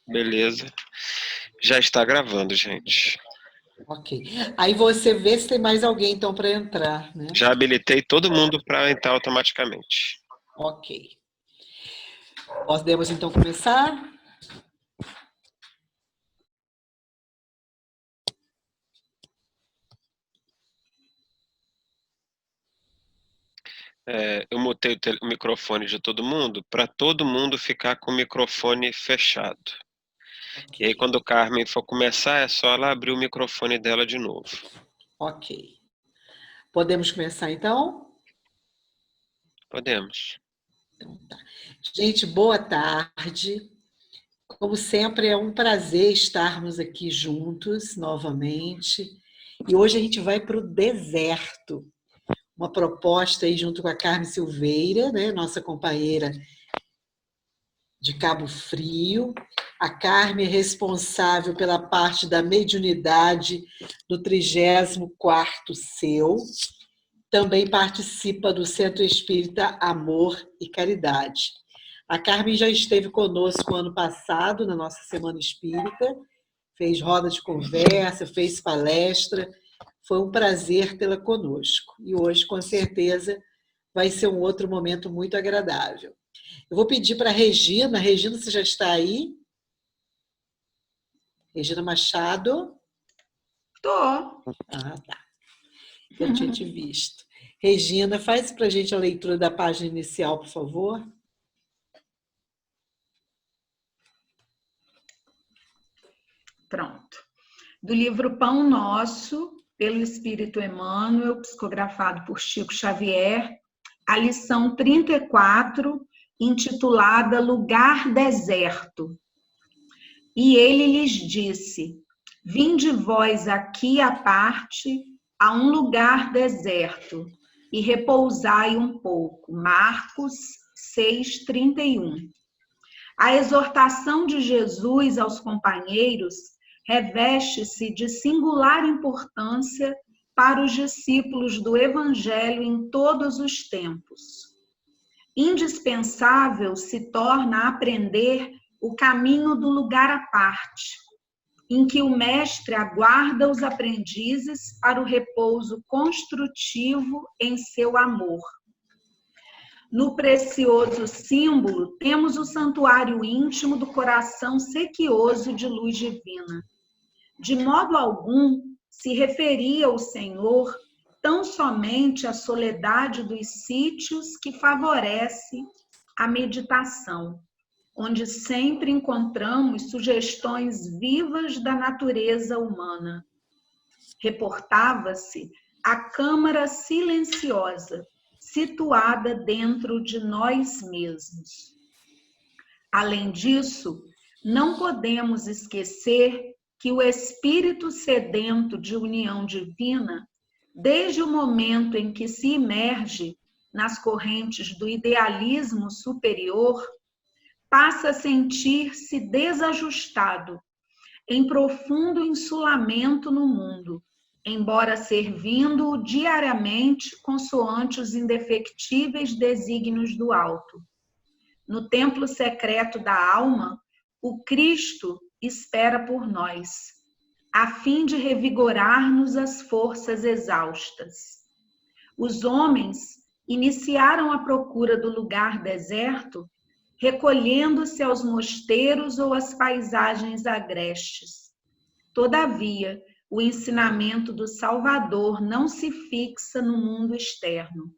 Beleza. Já está gravando, gente. Ok. Aí você vê se tem mais alguém, então, para entrar, né? Já habilitei todo mundo para entrar automaticamente. Ok. Podemos, então, começar? Eu mutei o microfone de todo mundo para todo mundo ficar com o microfone fechado. Ok. E aí, quando o Carmen for começar, é só ela abrir o microfone dela de novo. Ok. Podemos começar, então? Podemos. Então, tá. Gente, boa tarde. Como sempre, é um prazer estarmos aqui juntos novamente. E hoje a gente vai para o deserto. Uma proposta aí junto com a Carmen Silveira, né, nossa companheira de Cabo Frio. A Carmen é responsável pela parte da mediunidade do 34º Seu. Também participa do Centro Espírita Amor e Caridade. A Carmen já esteve conosco ano passado, na nossa Semana Espírita, fez roda de conversa, fez palestra. Foi um prazer tê-la conosco. E hoje, com certeza, vai ser um outro momento muito agradável. Eu vou pedir para a Regina. Regina, você já está aí? Regina Machado? Tô. Ah, tá. Eu tinha te visto. Regina, faz para a gente a leitura da página inicial, por favor. Pronto. Do livro Pão Nosso, pelo Espírito Emmanuel, psicografado por Chico Xavier, a lição 34, intitulada Lugar Deserto. E ele lhes disse: vinde vós aqui à parte, a um lugar deserto, e repousai um pouco. Marcos 6:31. A exortação de Jesus aos companheiros reveste-se de singular importância para os discípulos do Evangelho em todos os tempos. Indispensável se torna aprender o caminho do lugar à parte, em que o mestre aguarda os aprendizes para o repouso construtivo em seu amor. No precioso símbolo, temos o santuário íntimo do coração sequioso de luz divina. De modo algum se referia o Senhor tão somente à soledade dos sítios que favorece a meditação, onde sempre encontramos sugestões vivas da natureza humana. Reportava-se a câmara silenciosa, situada dentro de nós mesmos. Além disso, não podemos esquecer que o espírito sedento de união divina, desde o momento em que se imerge nas correntes do idealismo superior, passa a sentir-se desajustado, em profundo insulamento no mundo, embora servindo-o diariamente consoante os indefectíveis desígnios do alto. No templo secreto da alma, o Cristo espera por nós, a fim de revigorar-nos as forças exaustas. Os homens iniciaram a procura do lugar deserto, recolhendo-se aos mosteiros ou às paisagens agrestes. Todavia, o ensinamento do Salvador não se fixa no mundo externo.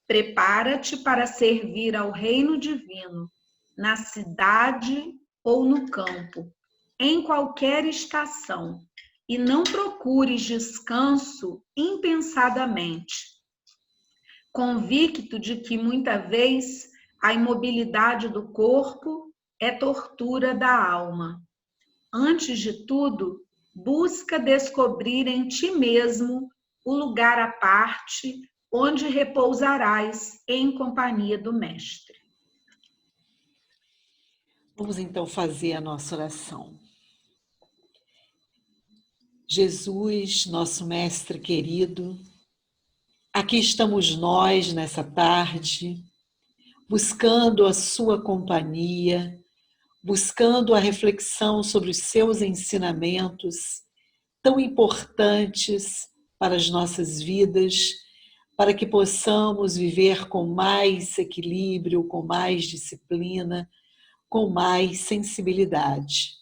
Prepara-te para servir ao reino divino, na cidade ou no campo, em qualquer estação, e não procures descanso impensadamente. Convicto de que, muita vez, a imobilidade do corpo é tortura da alma. Antes de tudo, busca descobrir em ti mesmo o lugar à parte onde repousarás em companhia do Mestre. Vamos então fazer a nossa oração. Jesus, nosso Mestre querido, aqui estamos nós nessa tarde, buscando a sua companhia, buscando a reflexão sobre os seus ensinamentos tão importantes para as nossas vidas, para que possamos viver com mais equilíbrio, com mais disciplina, com mais sensibilidade.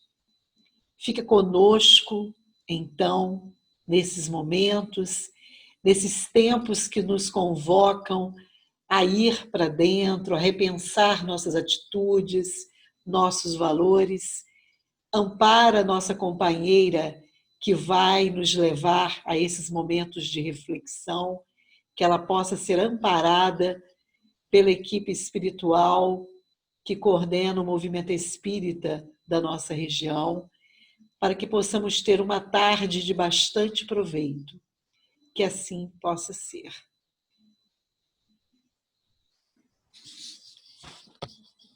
Fica conosco, então, nesses momentos, nesses tempos que nos convocam a ir para dentro, a repensar nossas atitudes, nossos valores. Ampara nossa companheira que vai nos levar a esses momentos de reflexão, que ela possa ser amparada pela equipe espiritual que coordena o movimento espírita da nossa região, para que possamos ter uma tarde de bastante proveito. Que assim possa ser.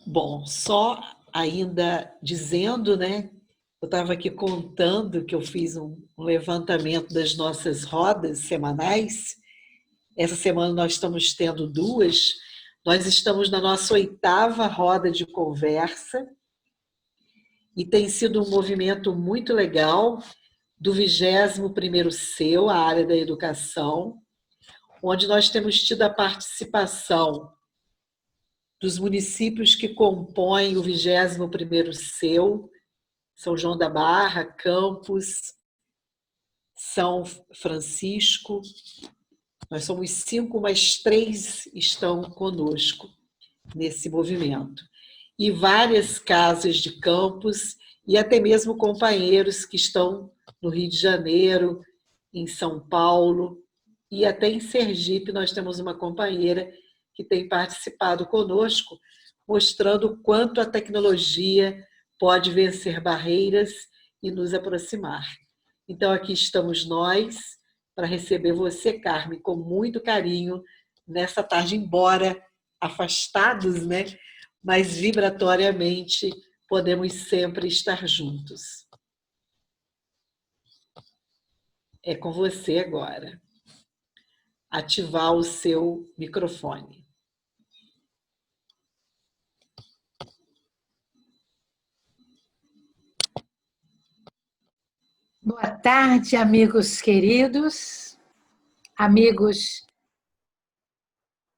Bom, só ainda dizendo, né? Eu estava aqui contando que eu fiz um levantamento das nossas rodas semanais. Essa semana nós estamos tendo 2. Nós estamos na nossa 8ª roda de conversa e tem sido um movimento muito legal do 21º SEU, a área da educação, onde nós temos tido a participação dos municípios que compõem o 21º SEU, São João da Barra, Campos, São Francisco. Nós somos 5, mas 3 estão conosco nesse movimento. E várias casas de campos e até mesmo companheiros que estão no Rio de Janeiro, em São Paulo e até em Sergipe nós temos uma companheira que tem participado conosco, mostrando o quanto a tecnologia pode vencer barreiras e nos aproximar. Então aqui estamos nós para receber você, Carmen, com muito carinho nessa tarde, embora afastados, né? Mas vibratoriamente podemos sempre estar juntos. É com você agora. Ativar o seu microfone. Boa tarde, amigos queridos, amigos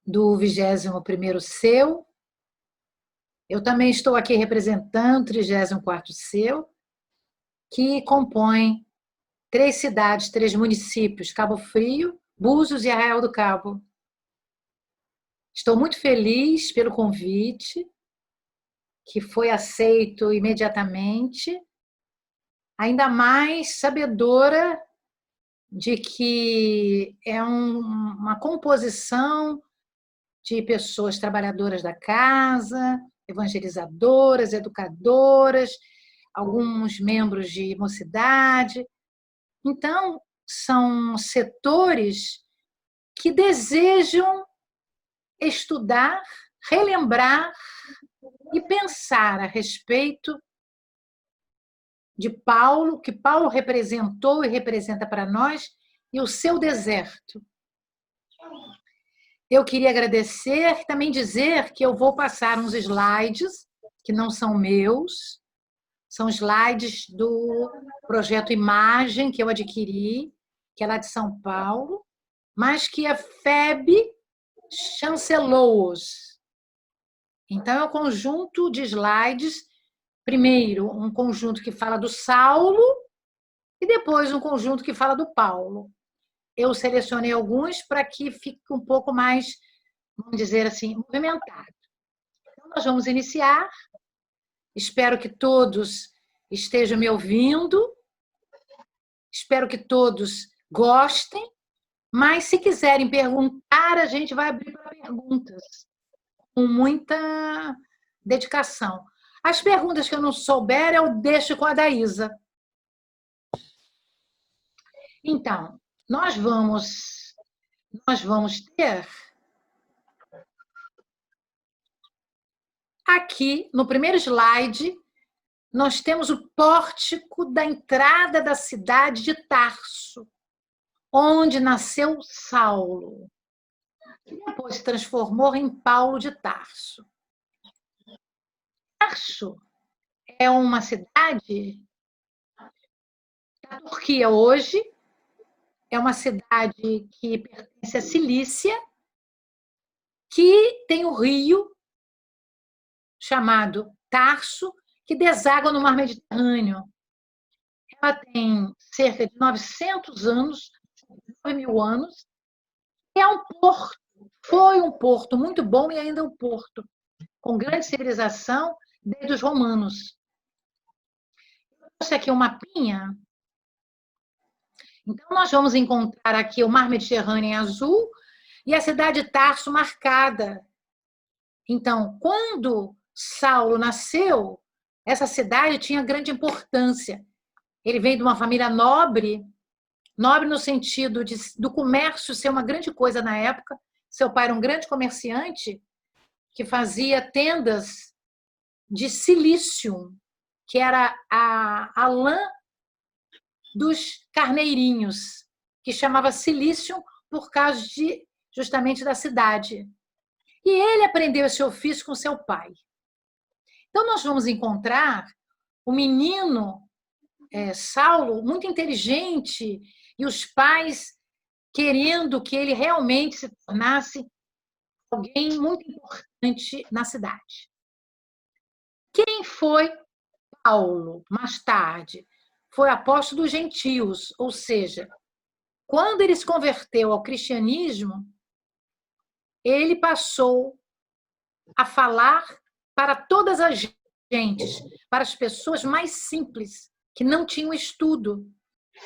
do 21º SEU. Eu também estou aqui representando o 34º SEU, que compõe 3 cidades, 3 municípios, Cabo Frio, Búzios e Arraial do Cabo. Estou muito feliz pelo convite, que foi aceito imediatamente, ainda mais sabedora de que é uma composição de pessoas trabalhadoras da casa, evangelizadoras, educadoras, alguns membros de mocidade. Então, são setores que desejam estudar, relembrar e pensar a respeito de Paulo, que Paulo representou e representa para nós, e o seu deserto. Eu queria agradecer e também dizer que eu vou passar uns slides que não são meus, são slides do projeto Imagem que eu adquiri, que é lá de São Paulo, mas que a FEB chancelou-os. Então, é um conjunto de slides, primeiro um conjunto que fala do Saulo e depois um conjunto que fala do Paulo. Eu selecionei alguns para que fique um pouco mais, vamos dizer assim, movimentado. Então, nós vamos iniciar. Espero que todos estejam me ouvindo. Espero que todos gostem. Mas, se quiserem perguntar, a gente vai abrir para perguntas, com muita dedicação. As perguntas que eu não souber, eu deixo com a Daísa. Então, nós vamos ter aqui, no primeiro slide, nós temos o pórtico da entrada da cidade de Tarso, onde nasceu Saulo, que depois se transformou em Paulo de Tarso. Tarso é uma cidade da Turquia hoje, é uma cidade que pertence à Cilícia, que tem o rio chamado Tarso, que deságua no mar Mediterrâneo. Ela tem cerca de 900 anos, 9.000 anos, e é um porto, foi um porto muito bom e ainda é um porto, com grande civilização desde os romanos. Eu trouxe aqui um mapinha. Então, nós vamos encontrar aqui o mar Mediterrâneo em azul e a cidade de Tarso marcada. Então, quando Saulo nasceu, essa cidade tinha grande importância. Ele vem de uma família nobre, nobre no sentido do comércio ser uma grande coisa na época. Seu pai era um grande comerciante que fazia tendas de silício, que era a lã dos carneirinhos, que chamava silício por causa justamente da cidade. E ele aprendeu esse ofício com seu pai. Então, nós vamos encontrar o menino Saulo, muito inteligente, e os pais querendo que ele realmente se tornasse alguém muito importante na cidade. Quem foi Paulo, mais tarde? Foi apóstolo dos gentios, ou seja, quando ele se converteu ao cristianismo, ele passou a falar para todas as gentes, para as pessoas mais simples, que não tinham estudo,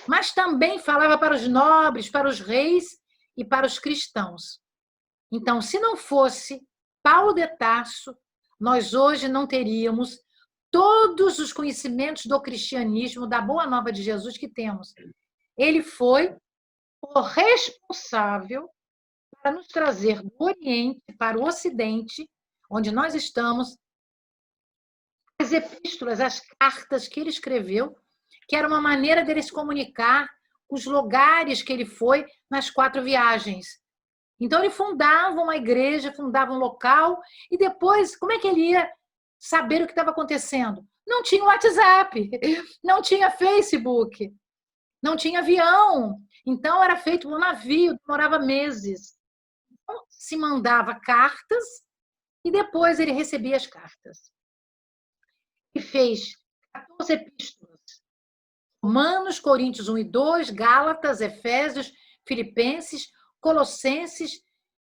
mas também falava para os nobres, para os reis e para os cristãos. Então, se não fosse Paulo de Tarso, nós hoje não teríamos todos os conhecimentos do cristianismo, da Boa Nova de Jesus que temos. Ele foi o responsável para nos trazer do Oriente para o Ocidente, onde nós estamos, as epístolas, as cartas que ele escreveu, que era uma maneira dele se comunicar os lugares que ele foi nas 4 viagens. Então, ele fundava uma igreja, fundava um local, e depois, como é que ele ia saber o que estava acontecendo? Não tinha WhatsApp, não tinha Facebook, não tinha avião. Então, era feito um navio, demorava meses. Então, se mandava cartas e depois ele recebia as cartas. Ele fez 14 epístolas. Romanos, Coríntios 1 e 2, Gálatas, Efésios, Filipenses, Colossenses,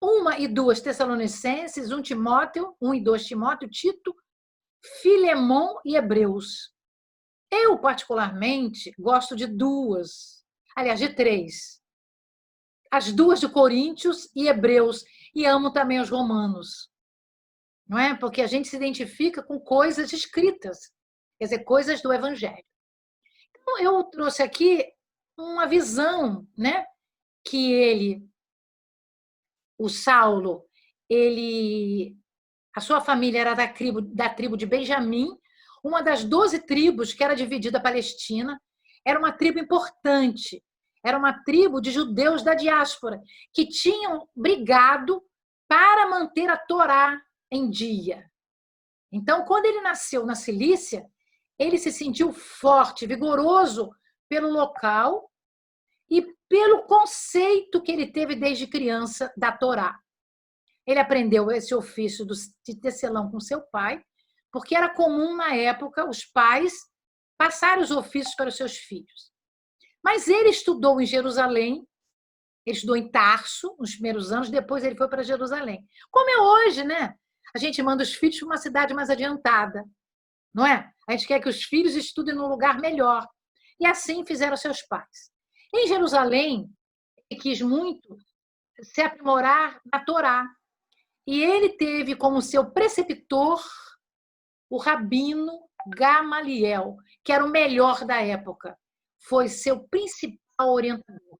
1 e 2 Tessalonicenses, 1 Timóteo, 1 e 2 Timóteo, Tito, Filemon e Hebreus. Eu, particularmente, gosto de 2, aliás, de 3. As 2 de Coríntios e Hebreus, e amo também os Romanos. Não é? Porque a gente se identifica com coisas escritas, quer dizer, coisas do Evangelho. Então, eu trouxe aqui uma visão, né, que o Saulo, a sua família era da tribo de Benjamim, uma das 12 tribos que era dividida a Palestina, era uma tribo importante, era uma tribo de judeus da diáspora, que tinham brigado para manter a Torá em dia. Então, quando ele nasceu na Cilícia, ele se sentiu forte, vigoroso pelo local e pelo conceito que ele teve desde criança da Torá. Ele aprendeu esse ofício de tecelão com seu pai, porque era comum na época os pais passarem os ofícios para os seus filhos. Mas ele estudou em Jerusalém, ele estudou em Tarso nos primeiros anos, depois ele foi para Jerusalém. Como é hoje, né? A gente manda os filhos para uma cidade mais adiantada, não é? A gente quer que os filhos estudem num lugar melhor. E assim fizeram seus pais. Em Jerusalém, ele quis muito se aprimorar na Torá. E ele teve como seu preceptor o rabino Gamaliel, que era o melhor da época. Foi seu principal orientador.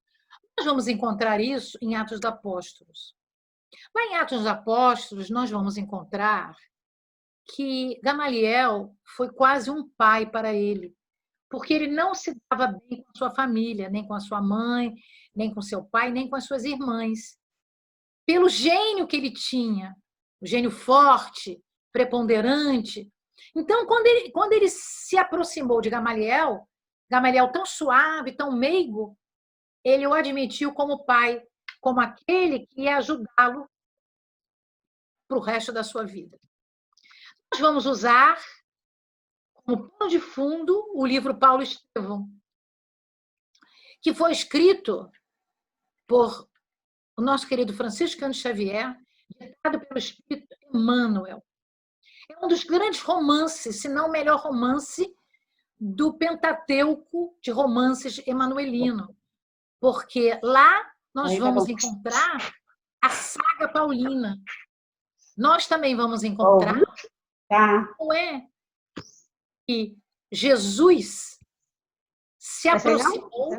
Nós vamos encontrar isso em Atos dos Apóstolos. Lá em Atos dos Apóstolos, nós vamos encontrar que Gamaliel foi quase um pai para ele, porque ele não se dava bem com a sua família, nem com a sua mãe, nem com seu pai, nem com as suas irmãs. Pelo gênio que ele tinha, o gênio forte, preponderante, Então, quando ele se aproximou de Gamaliel, Gamaliel tão suave, tão meigo, ele o admitiu como pai, como aquele que ia ajudá-lo para o resto da sua vida. Nós vamos usar como pano de fundo o livro Paulo e Estevão, que foi escrito por o nosso querido Francisco Cândido Xavier, ditado pelo Espírito Emmanuel. É um dos grandes romances, se não o melhor romance, do Pentateuco de romances emanuelino, porque lá nós vamos encontrar a saga paulina. Nós também vamos encontrar como é que Jesus se aproximou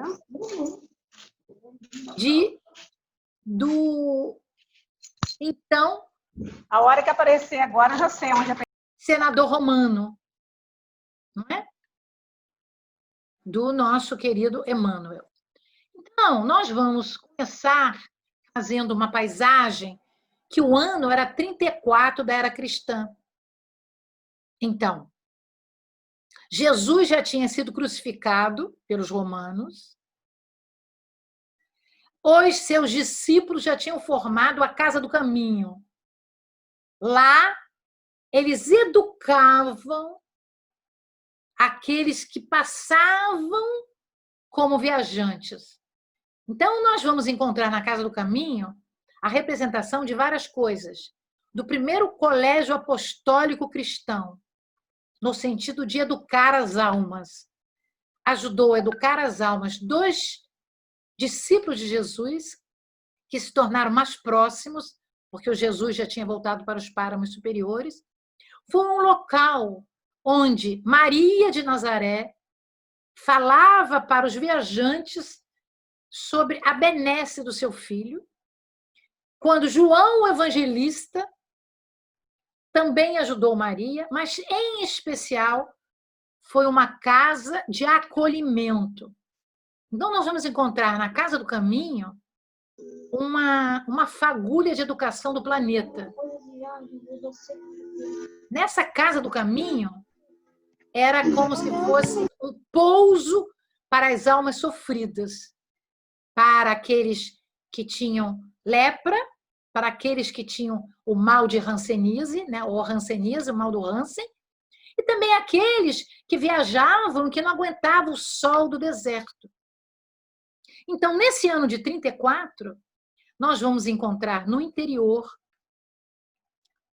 do então A hora que aparecer agora, eu já sei onde é. Senador romano, não é? Do nosso querido Emmanuel. Então, nós vamos começar fazendo uma paisagem que o ano era 34 da era cristã. Então, Jesus já tinha sido crucificado pelos romanos. Os seus discípulos já tinham formado a Casa do Caminho. Lá, eles educavam aqueles que passavam como viajantes. Então, nós vamos encontrar na Casa do Caminho a representação de várias coisas. Do primeiro colégio apostólico cristão, no sentido de educar as almas. Ajudou a educar as almas dos discípulos de Jesus, que se tornaram mais próximos, porque o Jesus já tinha voltado para os páramos superiores. Foi um local onde Maria de Nazaré falava para os viajantes sobre a benesse do seu filho, quando João o Evangelista também ajudou Maria, mas, em especial, foi uma casa de acolhimento. Então, nós vamos encontrar na Casa do Caminho uma fagulha de educação do planeta. Nessa Casa do Caminho, era como se fosse um pouso para as almas sofridas, para aqueles que tinham lepra, para aqueles que tinham o mal de Hanseníase, né? O Hanseníase, o mal do Hansen, e também aqueles que viajavam, que não aguentavam o sol do deserto. Então, nesse ano de 34, nós vamos encontrar no interior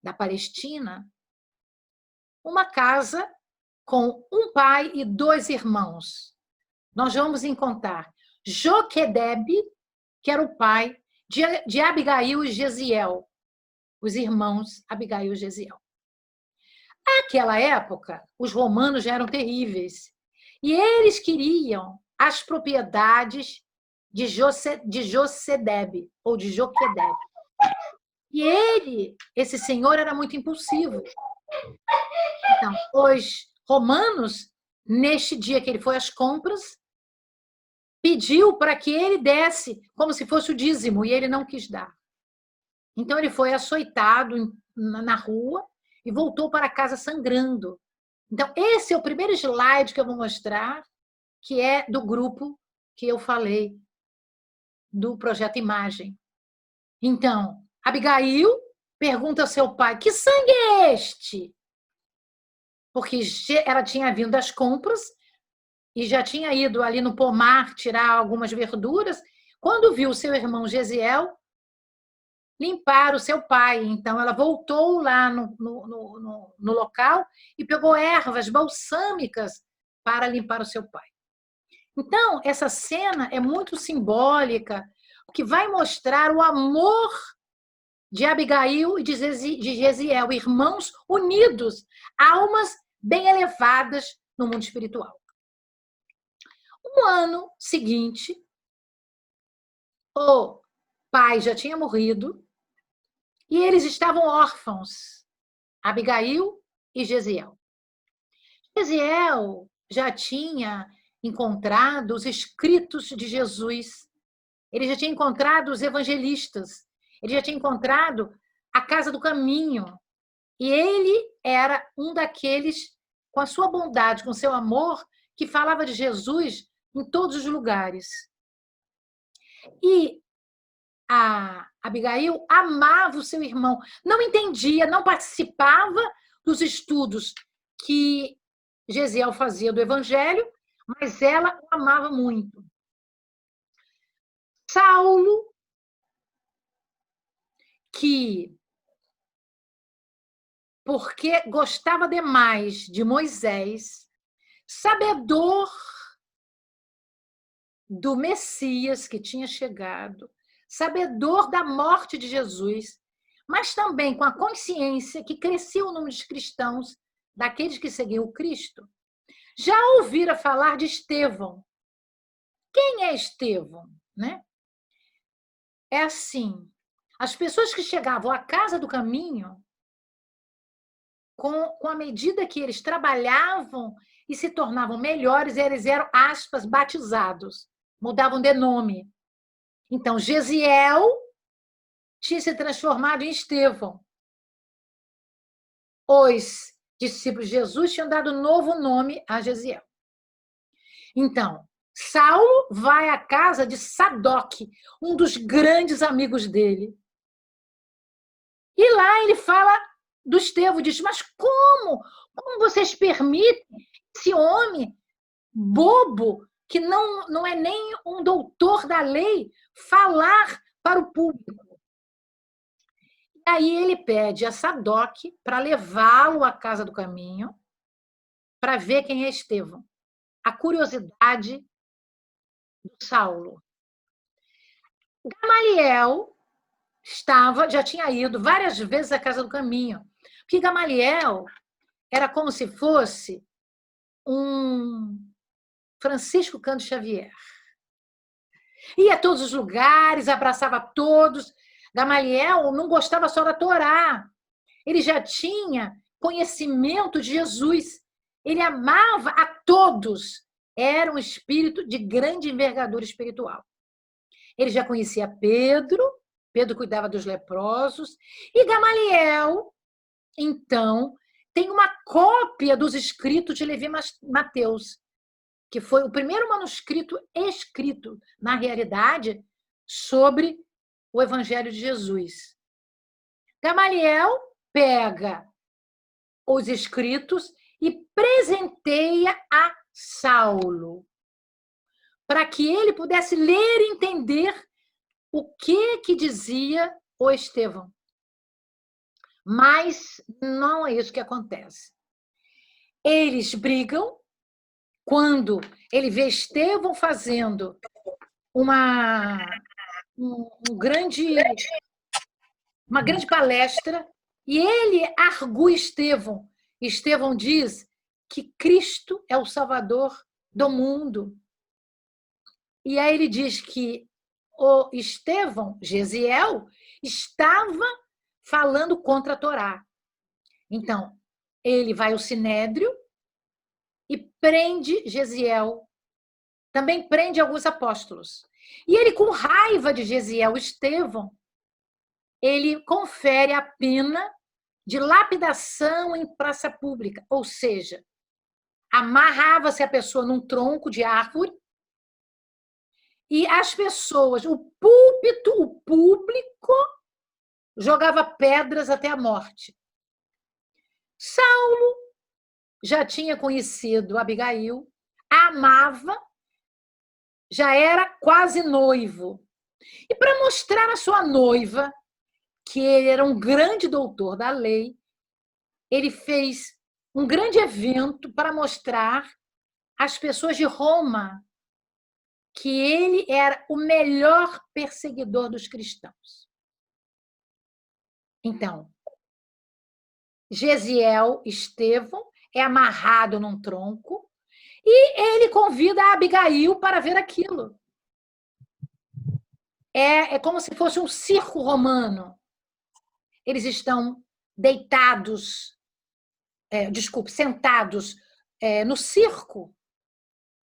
da Palestina uma casa com um pai e 2 irmãos. Nós vamos encontrar Joquedebe, que era o pai de Abigail e Gesiel, os irmãos Abigail e Gesiel. Naquela época, os romanos já eram terríveis e eles queriam as propriedades de Josedebe, ou de Joquedebe. E esse senhor, era muito impulsivo. Então, os romanos, neste dia que ele foi às compras, pediu para que ele desse como se fosse o dízimo, e ele não quis dar. Então, ele foi açoitado na rua e voltou para casa sangrando. Então, esse é o primeiro slide que eu vou mostrar, que é do grupo que eu falei, do Projeto Imagem. Então, Abigail pergunta ao seu pai: que sangue é este? Porque ela tinha vindo das compras e já tinha ido ali no pomar tirar algumas verduras, quando viu o seu irmão Gesiel limpar o seu pai. Então, ela voltou lá no local e pegou ervas balsâmicas para limpar o seu pai. Então, essa cena é muito simbólica, que vai mostrar o amor de Abigail e de Gesiel, irmãos unidos, almas bem elevadas no mundo espiritual. No ano seguinte, o pai já tinha morrido e eles estavam órfãos, Abigail e Gesiel. Gesiel já tinha encontrado os escritos de Jesus, ele já tinha encontrado os evangelistas, ele já tinha encontrado a Casa do Caminho, e ele era um daqueles, com a sua bondade, com o seu amor, que falava de Jesus em todos os lugares. E a Abigail amava o seu irmão, não entendia, não participava dos estudos que Gesiel fazia do Evangelho, mas ela o amava muito. Saulo, que, porque gostava demais de Moisés, sabedor do Messias que tinha chegado, sabedor da morte de Jesus, mas também com a consciência que crescia o número de cristãos, daqueles que seguiam o Cristo, já ouvira falar de Estevão. Quem é Estevão, né? É assim, as pessoas que chegavam à casa do caminho, com a medida que eles trabalhavam e se tornavam melhores, eles eram, aspas, batizados, mudavam de nome. Então, Gesiel tinha se transformado em Estevão. Os discípulos de Jesus tinham dado novo nome a Gesiel. Então, Saulo vai à casa de Sadoc, um dos grandes amigos dele. E lá ele fala do Estevão, diz, mas como? Como vocês permitem esse homem bobo, que não é nem um doutor da lei, falar para o público? Aí ele pede a Sadoc para levá-lo à casa do caminho para ver quem é Estevão. A curiosidade do Saulo. Gamaliel já tinha ido várias vezes à casa do caminho, porque Gamaliel era como se fosse um Francisco Cândido Xavier. Ia a todos os lugares, abraçava todos. Gamaliel não gostava só da Torá. Ele já tinha conhecimento de Jesus. Ele amava a todos. Era um espírito de grande envergadura espiritual. Ele já conhecia Pedro. Pedro cuidava dos leprosos. E Gamaliel, então, tem uma cópia dos escritos de Levi Mateus, que foi o primeiro manuscrito escrito, na realidade, sobre o Evangelho de Jesus. Gamaliel pega os escritos e presenteia a Saulo, para que ele pudesse ler e entender o que dizia o Estevão. Mas não é isso que acontece. Eles brigam quando ele vê Estevão fazendo uma grande palestra e ele argui Estevão. Estevão diz que Cristo é o Salvador do mundo. E aí ele diz que o Estevão, Gesiel, estava falando contra a Torá. Então, ele vai ao Sinédrio e prende Gesiel. Também prende alguns apóstolos. E ele, com raiva de Gesiel, Estevão, ele confere a pena de lapidação em praça pública, ou seja, amarrava-se a pessoa num tronco de árvore e as pessoas, o público, jogava pedras até a morte. Saulo já tinha conhecido Abigail, a amava, já era quase noivo. E para mostrar à sua noiva que ele era um grande doutor da lei, ele fez um grande evento para mostrar às pessoas de Roma que ele era o melhor perseguidor dos cristãos. Então, Gesiel, Estevão, é amarrado num tronco e ele convida a Abigail para ver aquilo. É como se fosse um circo romano. Eles estão deitados, sentados no circo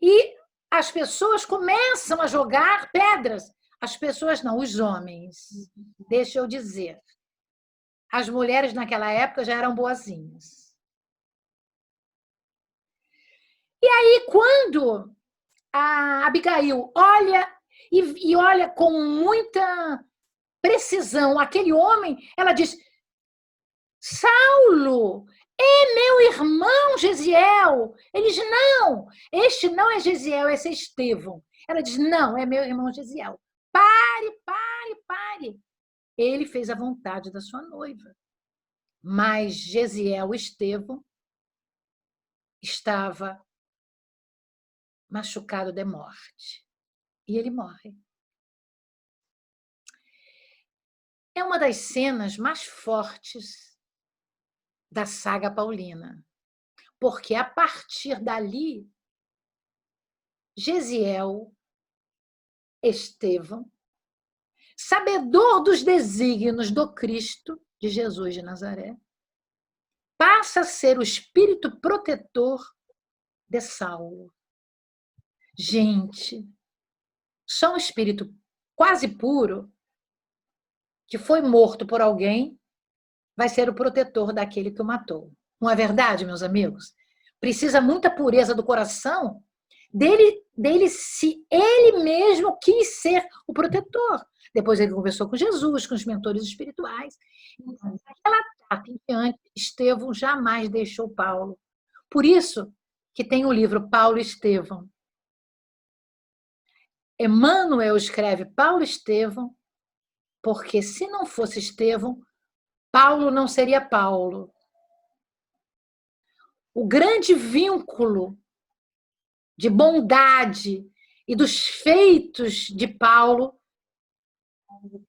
e as pessoas começam a jogar pedras. As pessoas não, os homens. Deixa eu dizer. As mulheres naquela época já eram boazinhas. E quando a Abigail olha e olha com muita precisão aquele homem, ela diz: Saulo, é meu irmão Gesiel. Ele diz: não, este não é Gesiel, esse é Estevão. Ela diz: não, é meu irmão Gesiel. Pare, pare, pare. Ele fez a vontade da sua noiva. Mas Gesiel, Estevão, estava machucado de morte. E ele morre. É uma das cenas mais fortes da saga paulina, porque a partir dali, Gesiel, Estevão, sabedor dos desígnios do Cristo, de Jesus de Nazaré, passa a ser o espírito protetor de Saulo. Gente, só um espírito quase puro, que foi morto por alguém, vai ser o protetor daquele que o matou. Não é verdade, meus amigos? Precisa muita pureza do coração dele se ele mesmo quis ser o protetor. Depois ele conversou com Jesus, com os mentores espirituais. Então, daquela data em diante, Estevão jamais deixou Paulo. Por isso que tem o livro Paulo e Estevão. Emmanuel escreve Paulo e Estevão, porque se não fosse Estevão, Paulo não seria Paulo. O grande vínculo de bondade e dos feitos de Paulo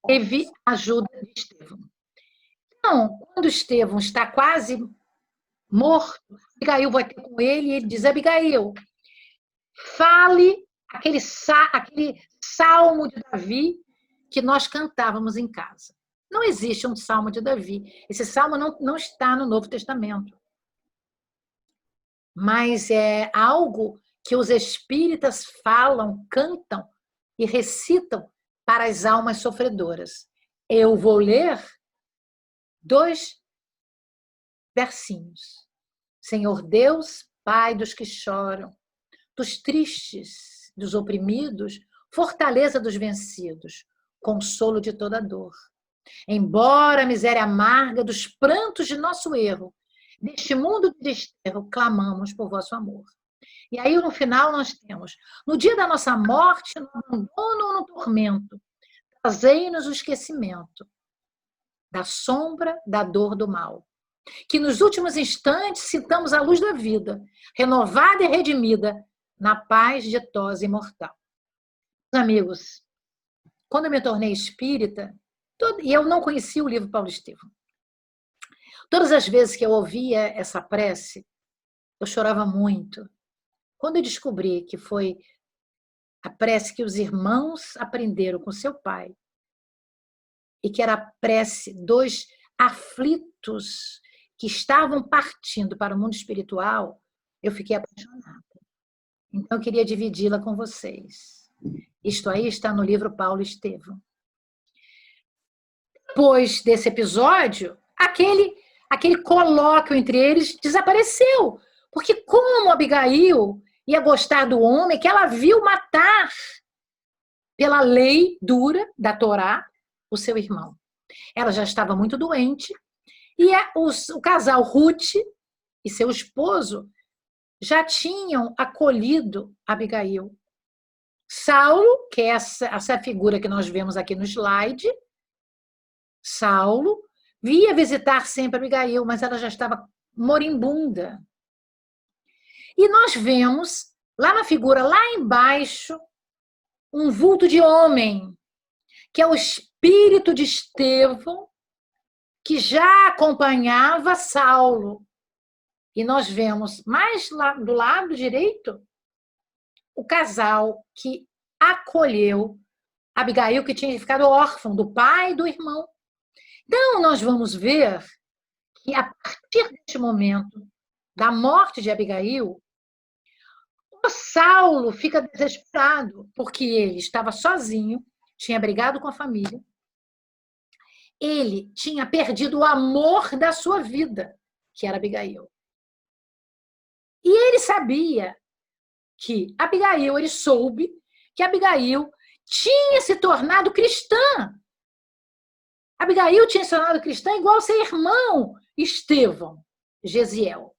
teve ajuda de Estevão. Então, quando Estevão está quase morto, Abigail vai ter com ele e ele diz: Abigail, fale aquele salmo de Davi que nós cantávamos em casa. Não existe um salmo de Davi. Esse salmo não está no Novo Testamento. Mas é algo que os espíritas falam, cantam e recitam para as almas sofredoras. Eu vou ler 2 versinhos. Senhor Deus, Pai dos que choram, dos tristes, dos oprimidos, fortaleza dos vencidos, consolo de toda dor. Embora a miséria amarga dos prantos de nosso erro, neste mundo de desterro, clamamos por vosso amor. E aí, no final, nós temos: no dia da nossa morte, no abandono ou no tormento, trazei-nos o esquecimento da sombra, da dor, do mal. Que nos últimos instantes sintamos a luz da vida, renovada e redimida, na paz ditosa e imortal. Meus amigos, quando eu me tornei espírita, e eu não conhecia o livro Paulo Estevão, todas as vezes que eu ouvia essa prece, eu chorava muito. Quando eu descobri que foi a prece que os irmãos aprenderam com seu pai, e que era a prece dos aflitos que estavam partindo para o mundo espiritual, eu fiquei apaixonada. Então, eu queria dividi-la com vocês. Isto aí está no livro Paulo Estevão. Depois desse episódio, aquele colóquio entre eles desapareceu. Porque como Abigail ia gostar do homem que ela viu matar pela lei dura da Torá o seu irmão. Ela já estava muito doente e o casal Ruth e seu esposo já tinham acolhido Abigail. Saulo, que é essa figura que nós vemos aqui no slide, Saulo via visitar sempre Abigail, mas ela já estava moribunda. E nós vemos, lá na figura, lá embaixo, um vulto de homem, que é o espírito de Estevão, que já acompanhava Saulo. E nós vemos, mais lá do lado direito, o casal que acolheu Abigail, que tinha ficado órfão do pai e do irmão. Então, nós vamos ver que, a partir deste momento da morte de Abigail, o Saulo fica desesperado, porque ele estava sozinho, tinha brigado com a família, ele tinha perdido o amor da sua vida, que era Abigail. E ele sabia que Abigail, ele soube que Abigail tinha se tornado cristã. Abigail tinha se tornado cristã igual seu irmão Estevão, Gesiel.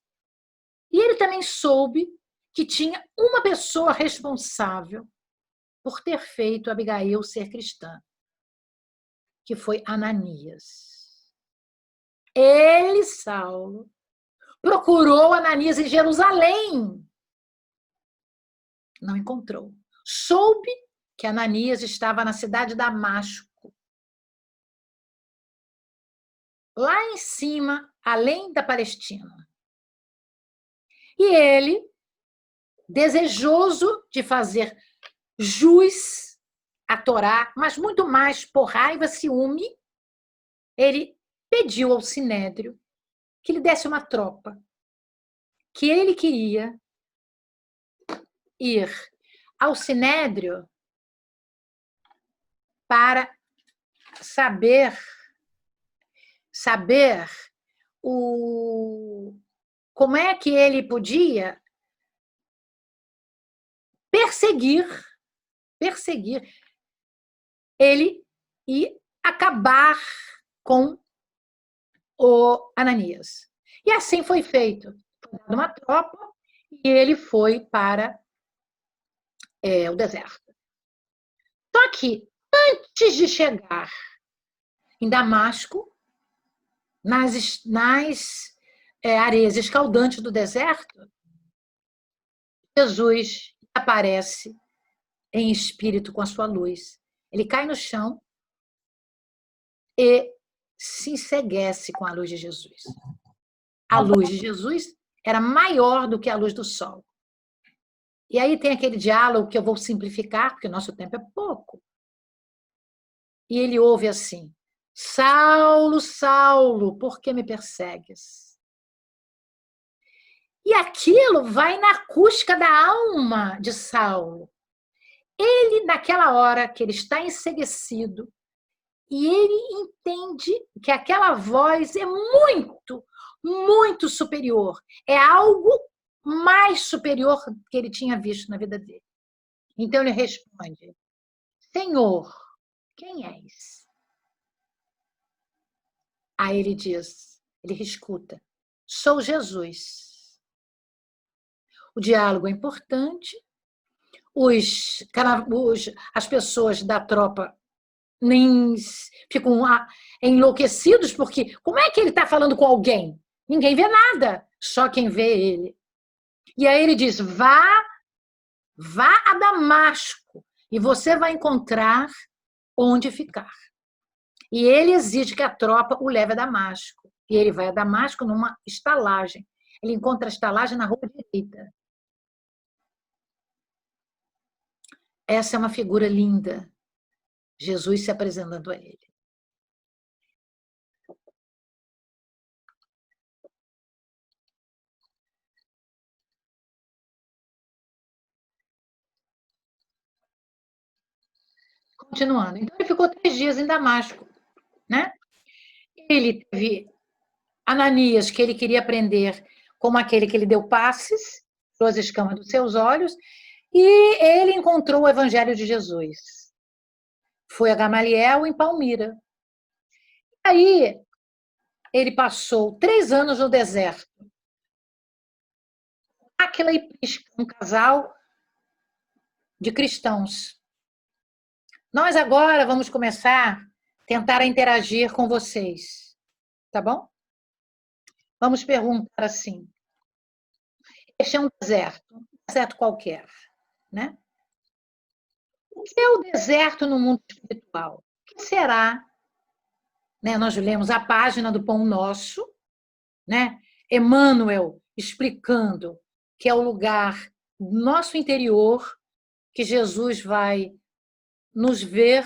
E ele também soube que tinha uma pessoa responsável por ter feito Abigail ser cristã, que foi Ananias. Ele, Saulo, procurou Ananias em Jerusalém. Não encontrou. Soube que Ananias estava na cidade de Damasco. Lá em cima, além da Palestina. E ele, desejoso de fazer jus à Torá, mas muito mais por raiva, ciúme, ele pediu ao Sinédrio que lhe desse uma tropa, que ele queria ir ao Sinédrio para saber como é que ele podia perseguir ele e acabar com o Ananias. E assim foi feito. Foi dada uma tropa e ele foi para o deserto. Só que, antes de chegar em Damasco, nas areias escaldantes do deserto, Jesus aparece em espírito com a sua luz. Ele cai no chão e se enceguece com a luz de Jesus. A luz de Jesus era maior do que a luz do sol. E aí tem aquele diálogo que eu vou simplificar, porque o nosso tempo é pouco. E ele ouve assim: Saulo, Saulo, por que me persegues? E aquilo vai na acústica da alma de Saulo. Ele, naquela hora que ele está enceguecido, e ele entende que aquela voz é muito, muito superior. É algo mais superior que ele tinha visto na vida dele. Então ele responde: Senhor, quem és? Aí ele diz, ele escuta: sou Jesus. O diálogo é importante. As pessoas da tropa nem ficam enlouquecidos, porque como é que ele está falando com alguém? Ninguém vê nada, só quem vê ele. E aí ele diz: vá a Damasco e você vai encontrar onde ficar. E ele exige que a tropa o leve a Damasco. E ele vai a Damasco numa estalagem. Ele encontra a estalagem na rua direita. Essa é uma figura linda. Jesus se apresentando a ele. Continuando. Então, ele ficou 3 dias em Damasco, né? Ele teve Ananias, que ele queria prender como aquele que lhe deu passes, tirou as escamas dos seus olhos, e ele encontrou o Evangelho de Jesus. Foi a Gamaliel, em Palmira. Aí, ele passou 3 anos no deserto. Áquila e Prisca, um casal de cristãos. Nós agora vamos começar a tentar interagir com vocês, tá bom? Vamos perguntar assim: este é um deserto qualquer, né? O que é o deserto no mundo espiritual? O que será? Né? Nós lemos a página do Pão Nosso, né? Emmanuel explicando que é o lugar do nosso interior, que Jesus vai nos ver,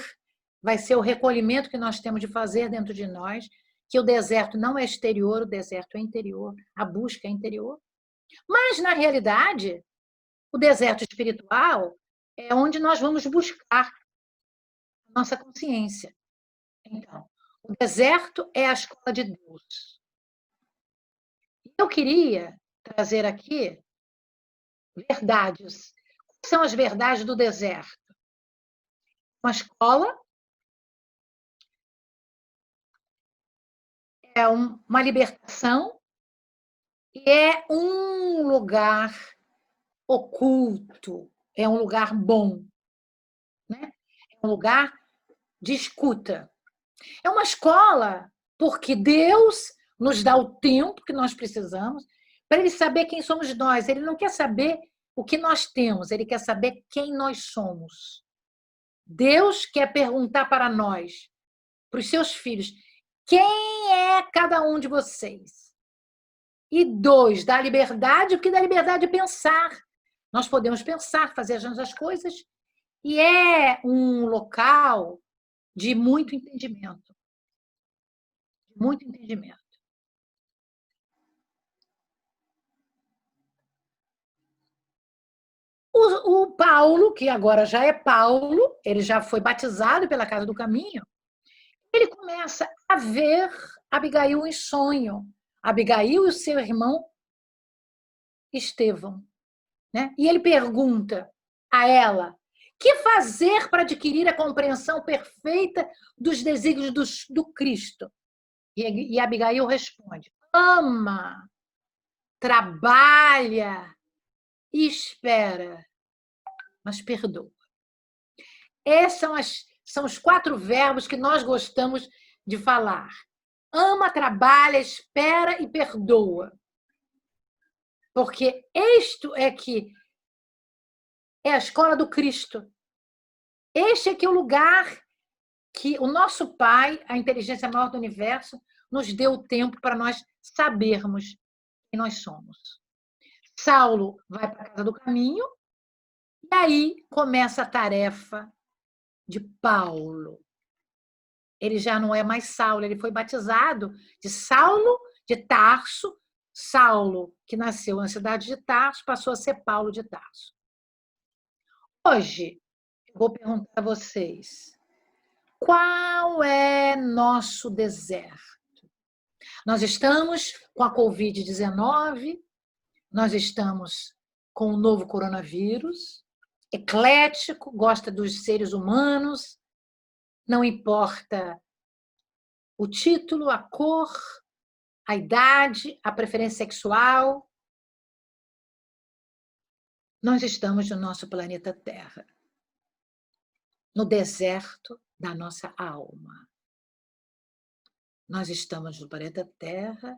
vai ser o recolhimento que nós temos de fazer dentro de nós, que o deserto não é exterior, o deserto é interior, a busca é interior. Mas, na realidade, o deserto espiritual é onde nós vamos buscar a nossa consciência. Então, o deserto é a escola de Deus. Eu queria trazer aqui verdades são as verdades do deserto? Uma escola, é uma libertação e é um lugar oculto, é um lugar bom, né? É um lugar de escuta. É uma escola porque Deus nos dá o tempo que nós precisamos para Ele saber quem somos nós. Ele não quer saber o que nós temos, Ele quer saber quem nós somos. Deus quer perguntar para nós, para os seus filhos, quem é cada um de vocês? E 2, dá liberdade, porque dá liberdade de pensar. Nós podemos pensar, fazer as coisas, e é um local de muito entendimento. Muito entendimento. O Paulo, que agora já é Paulo, ele já foi batizado pela Casa do Caminho, ele começa a ver Abigail em sonho. Abigail e o seu irmão Estevão. Né? E ele pergunta a ela: que fazer para adquirir a compreensão perfeita dos desígnios do Cristo? E Abigail responde: ama, trabalha e espera, mas perdoa. Esses são os 4 verbos que nós gostamos de falar. Ama, trabalha, espera e perdoa. Porque isto é que é a escola do Cristo. Este é que é o lugar que o nosso Pai, a inteligência maior do universo, nos deu o tempo para nós sabermos quem nós somos. Saulo vai para a Casa do Caminho e aí começa a tarefa de Paulo. Ele já não é mais Saulo, ele foi batizado de Saulo de Tarso. Saulo, que nasceu na cidade de Tarso, passou a ser Paulo de Tarso. Hoje, eu vou perguntar a vocês, qual é nosso deserto? Nós estamos com a Covid-19, nós estamos com o novo coronavírus, eclético, gosta dos seres humanos, não importa o título, a cor, a idade, a preferência sexual. Nós estamos no nosso planeta Terra, no deserto da nossa alma. Nós estamos no planeta Terra,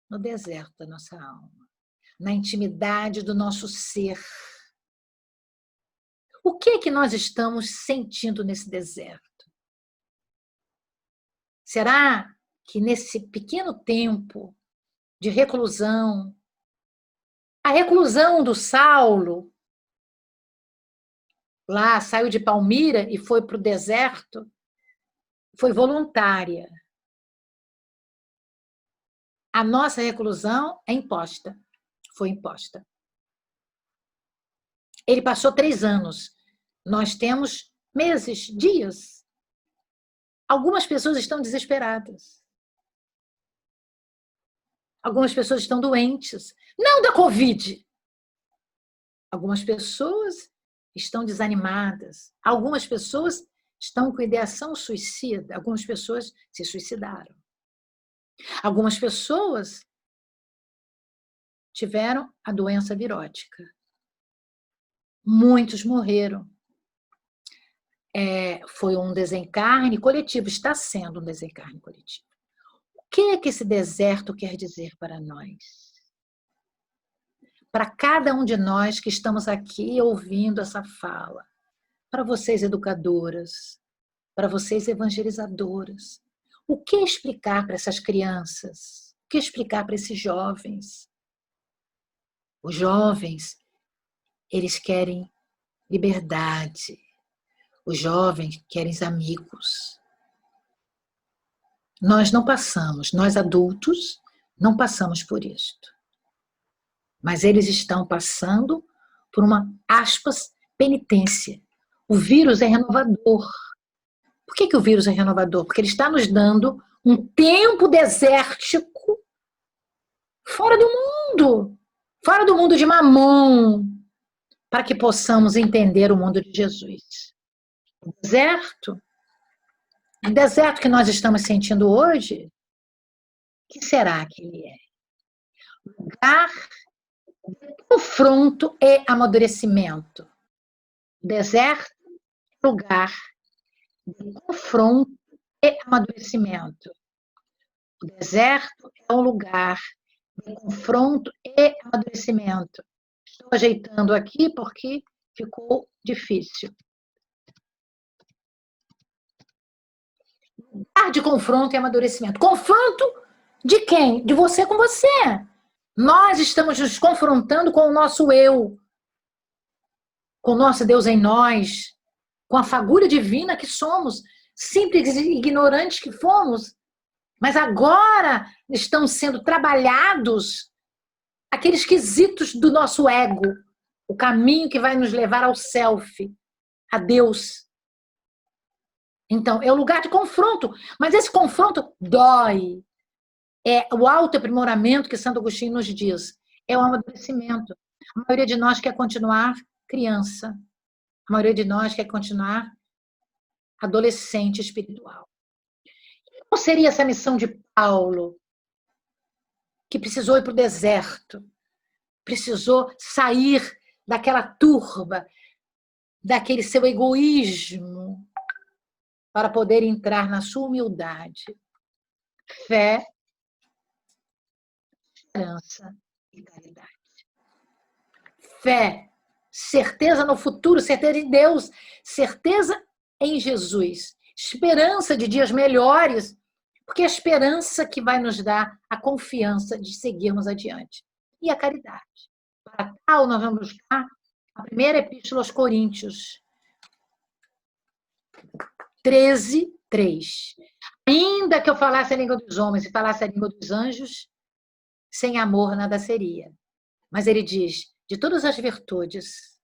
no deserto da nossa alma, na intimidade do nosso ser. O que é que nós estamos sentindo nesse deserto? Será que nesse pequeno tempo de reclusão, a reclusão do Saulo, lá saiu de Palmira e foi para o deserto, foi voluntária. A nossa reclusão é imposta, foi imposta. Ele passou 3 anos. Nós temos meses, dias. Algumas pessoas estão desesperadas. Algumas pessoas estão doentes. Não da Covid. Algumas pessoas estão desanimadas. Algumas pessoas estão com ideação suicida. Algumas pessoas se suicidaram. Algumas pessoas tiveram a doença virótica. Muitos morreram. Foi um desencarne coletivo, está sendo um desencarne coletivo. O que é que esse deserto quer dizer para nós? Para cada um de nós que estamos aqui ouvindo essa fala, para vocês educadoras, para vocês evangelizadoras, o que explicar para essas crianças? O que explicar para esses jovens? Os jovens, eles querem liberdade. Os jovens querem amigos. Nós não passamos, nós adultos não passamos por isto. Mas eles estão passando por uma, aspas, penitência. O vírus é renovador. Por que o vírus é renovador? Porque ele está nos dando um tempo desértico fora do mundo de Mamon, para que possamos entender o mundo de Jesus. O deserto que nós estamos sentindo hoje, o que será que ele é? Lugar de confronto e amadurecimento. O deserto é lugar de confronto e amadurecimento. O deserto é um lugar de confronto e amadurecimento. Estou ajeitando aqui porque ficou difícil. Lugar de confronto e amadurecimento. Confronto de quem? De você com você. Nós estamos nos confrontando com o nosso eu, com o nosso Deus em nós, com a fagulha divina que somos, simples e ignorantes que fomos, mas agora estão sendo trabalhados aqueles quesitos do nosso ego, o caminho que vai nos levar ao self, a Deus. Então, é o lugar de confronto, mas esse confronto dói. É o autoaprimoramento que Santo Agostinho nos diz, é o amadurecimento. A maioria de nós quer continuar criança, a maioria de nós quer continuar adolescente espiritual. Qual seria essa missão de Paulo, que precisou ir para o deserto, precisou sair daquela turba, daquele seu egoísmo, para poder entrar na sua humildade? Fé, esperança e caridade. Fé, certeza no futuro, certeza em Deus, certeza em Jesus, esperança de dias melhores, porque é a esperança que vai nos dar a confiança de seguirmos adiante. E a caridade. Para tal, nós vamos buscar a primeira epístola aos Coríntios, 13, 3. Ainda que eu falasse a língua dos homens e falasse a língua dos anjos, sem amor nada seria. Mas ele diz, de todas as virtudes,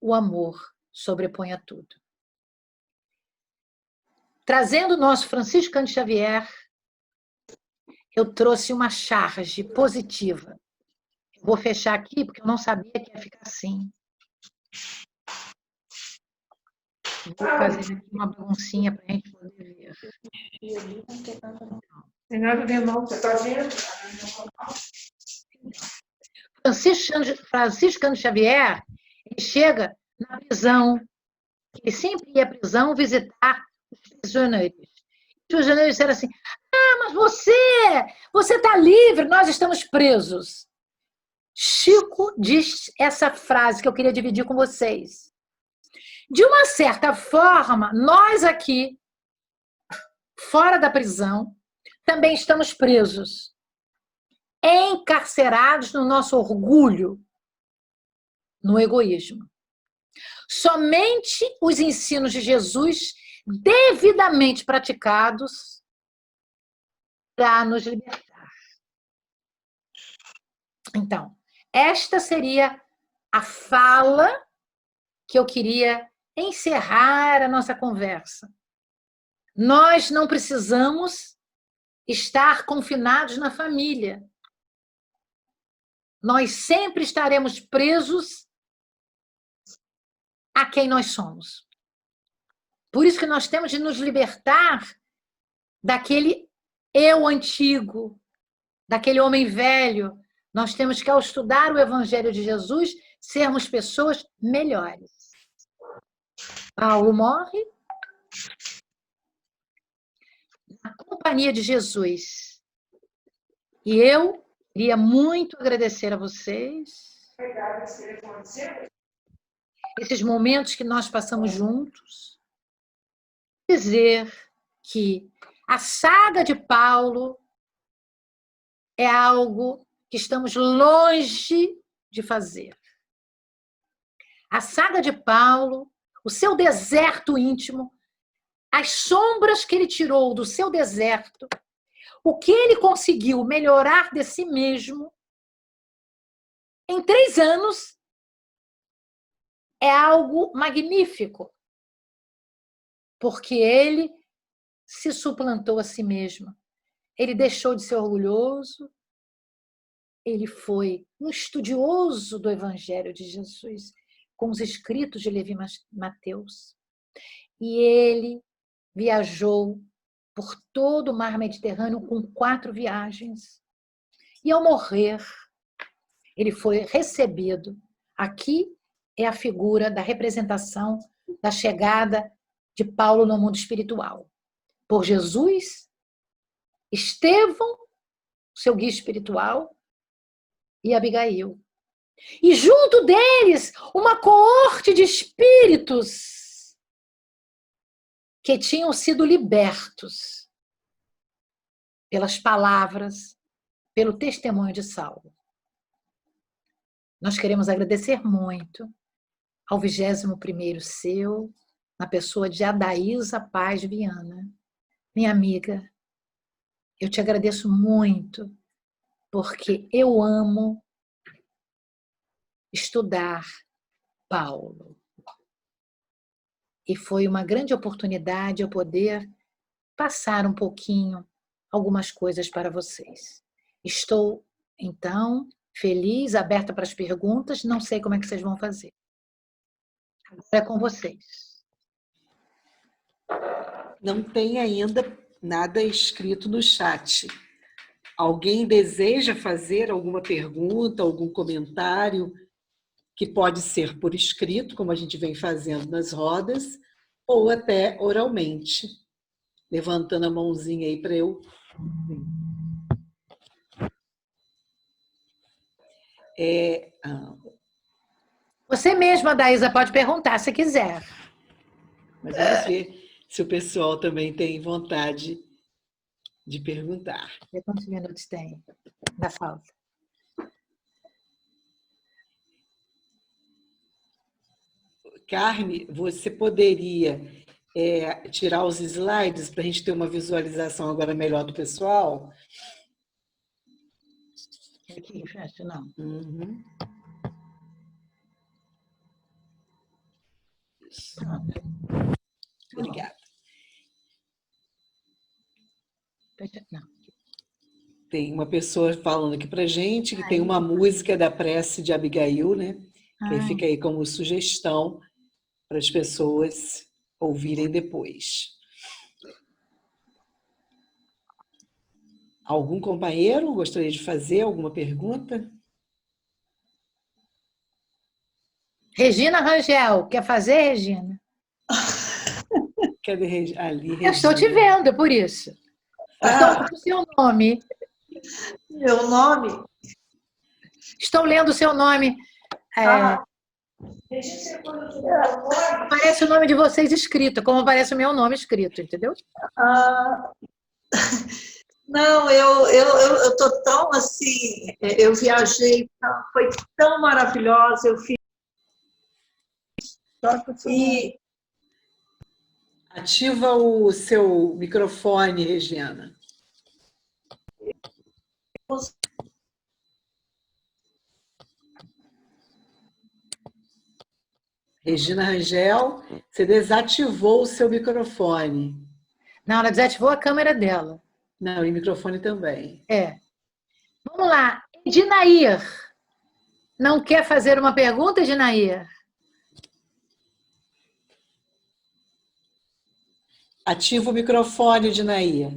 o amor sobrepõe a tudo. Trazendo o nosso Francisco Cândido Xavier, eu trouxe uma charge positiva. Vou fechar aqui, porque eu não sabia que ia ficar assim. Vou fazer aqui uma baguncinha para a gente poder ver. Tem nada de mal, você está vendo? Francisco Cândido Xavier, ele chega na prisão. Ele sempre ia à prisão visitar os prisioneiros. Os prisioneiros disseram assim, mas você está livre, nós estamos presos. Chico diz essa frase que eu queria dividir com vocês. De uma certa forma, nós aqui, fora da prisão, também estamos presos, encarcerados no nosso orgulho, no egoísmo. Somente os ensinos de Jesus, devidamente praticados, para nos libertar. Então, esta seria a fala que eu queria encerrar a nossa conversa. Nós não precisamos estar confinados na família. Nós sempre estaremos presos a quem nós somos. Por isso que nós temos de nos libertar daquele eu antigo, daquele homem velho. Nós temos que, ao estudar o Evangelho de Jesus, sermos pessoas melhores. Paulo morre na companhia de Jesus. E eu queria muito agradecer a vocês. Esses momentos que nós passamos juntos. Dizer que a saga de Paulo é algo que estamos longe de fazer. A saga de Paulo, o seu deserto íntimo, as sombras que ele tirou do seu deserto, o que ele conseguiu melhorar de si mesmo em 3 anos é algo magnífico, porque ele se suplantou a si mesmo. Ele deixou de ser orgulhoso, ele foi um estudioso do Evangelho de Jesus, com os escritos de Levi Mateus. E ele viajou por todo o mar Mediterrâneo com 4 viagens. E ao morrer, ele foi recebido. Aqui é a figura da representação da chegada de Paulo no mundo espiritual. Por Jesus, Estevão, seu guia espiritual, e Abigail. E junto deles, uma coorte de espíritos que tinham sido libertos pelas palavras, pelo testemunho de Saulo. Nós queremos agradecer muito ao 21º seu, na pessoa de Adaísa Paz Viana. Minha amiga, eu te agradeço muito, porque eu amo estudar Paulo. E foi uma grande oportunidade eu poder passar um pouquinho algumas coisas para vocês. Estou, então, feliz, aberta para as perguntas, não sei como é que vocês vão fazer. Agora é com vocês. Não tem ainda nada escrito no chat. Alguém deseja fazer alguma pergunta, algum comentário, que pode ser por escrito, como a gente vem fazendo nas rodas, ou até oralmente. Levantando a mãozinha aí para eu... Você mesma, Daísa, pode perguntar se quiser. Mas vamos ver se o pessoal também tem vontade de perguntar. Vê quantos minutos tem da falta. Carme, você poderia tirar os slides para a gente ter uma visualização agora melhor do pessoal? Aqui, fecha, não. Uhum. Obrigada. Não. Tem uma pessoa falando aqui para gente que tem uma música da prece de Abigail, né? Que fica aí como sugestão para as pessoas ouvirem depois. Algum companheiro gostaria de fazer alguma pergunta? Regina Rangel, quer fazer, Regina? Cadê ali, Regina? Eu estou te vendo, por isso. Estou lendo o seu nome. Meu nome? Estou lendo o seu nome. Aparece o nome de vocês escrito, como aparece o meu nome escrito, entendeu? Não, eu estou tão assim, eu viajei, foi tão maravilhosa, eu fiz. E ativa o seu microfone, Regina. Regina Rangel, você desativou o seu microfone. Não, ela desativou a câmera dela. Não, e o microfone também. Vamos lá. Edinair. Não quer fazer uma pergunta, Edinair? Ativa o microfone, Edinair.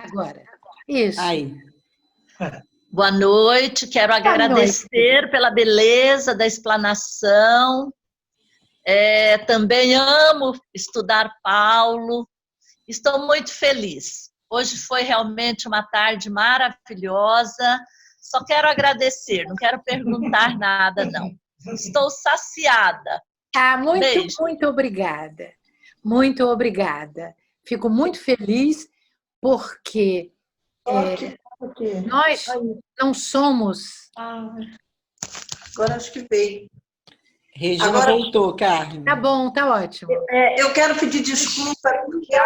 Agora. Isso. Aí. Boa noite, quero agradecer pela beleza da explanação. Também amo estudar Paulo. Estou muito feliz. Hoje foi realmente uma tarde maravilhosa. Só quero agradecer, não quero perguntar nada, não. Estou saciada. Muito obrigada. Muito obrigada. Fico muito feliz porque nós não somos... Agora acho que veio. Regina agora voltou, Carmen. Tá bom, tá ótimo. Eu quero pedir desculpa porque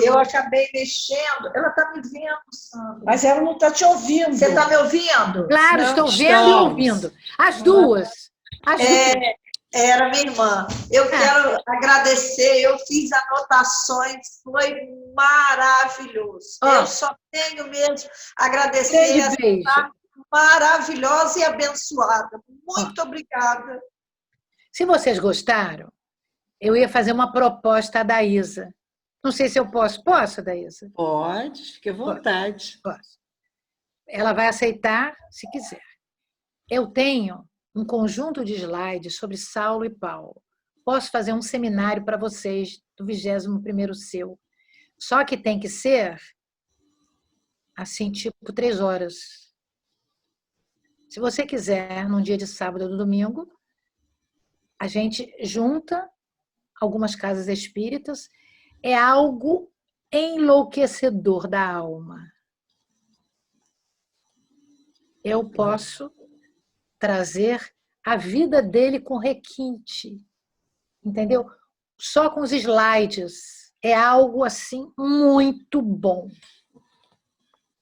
eu acabei mexendo. Ela está me vendo, Sandra. Mas ela não está te ouvindo. Você está me ouvindo? Claro, estou vendo e ouvindo. As duas. Ajuda. Era minha irmã. Eu quero agradecer, eu fiz anotações, foi maravilhoso. Eu só tenho mesmo a agradecer essa tarde maravilhosa e abençoada. Muito obrigada. Se vocês gostaram, eu ia fazer uma proposta à Daísa. Não sei se eu posso. Posso, Daísa? Pode, fique à vontade. Posso. Ela vai aceitar, se quiser. Eu tenho um conjunto de slides sobre Saulo e Paulo. Posso fazer um seminário para vocês do 21º seu. Só que tem que ser assim, tipo 3 horas. Se você quiser, num dia de sábado ou domingo, a gente junta algumas casas espíritas. É algo enlouquecedor da alma. Eu posso trazer a vida dele com requinte, entendeu? Só com os slides. É algo assim muito bom.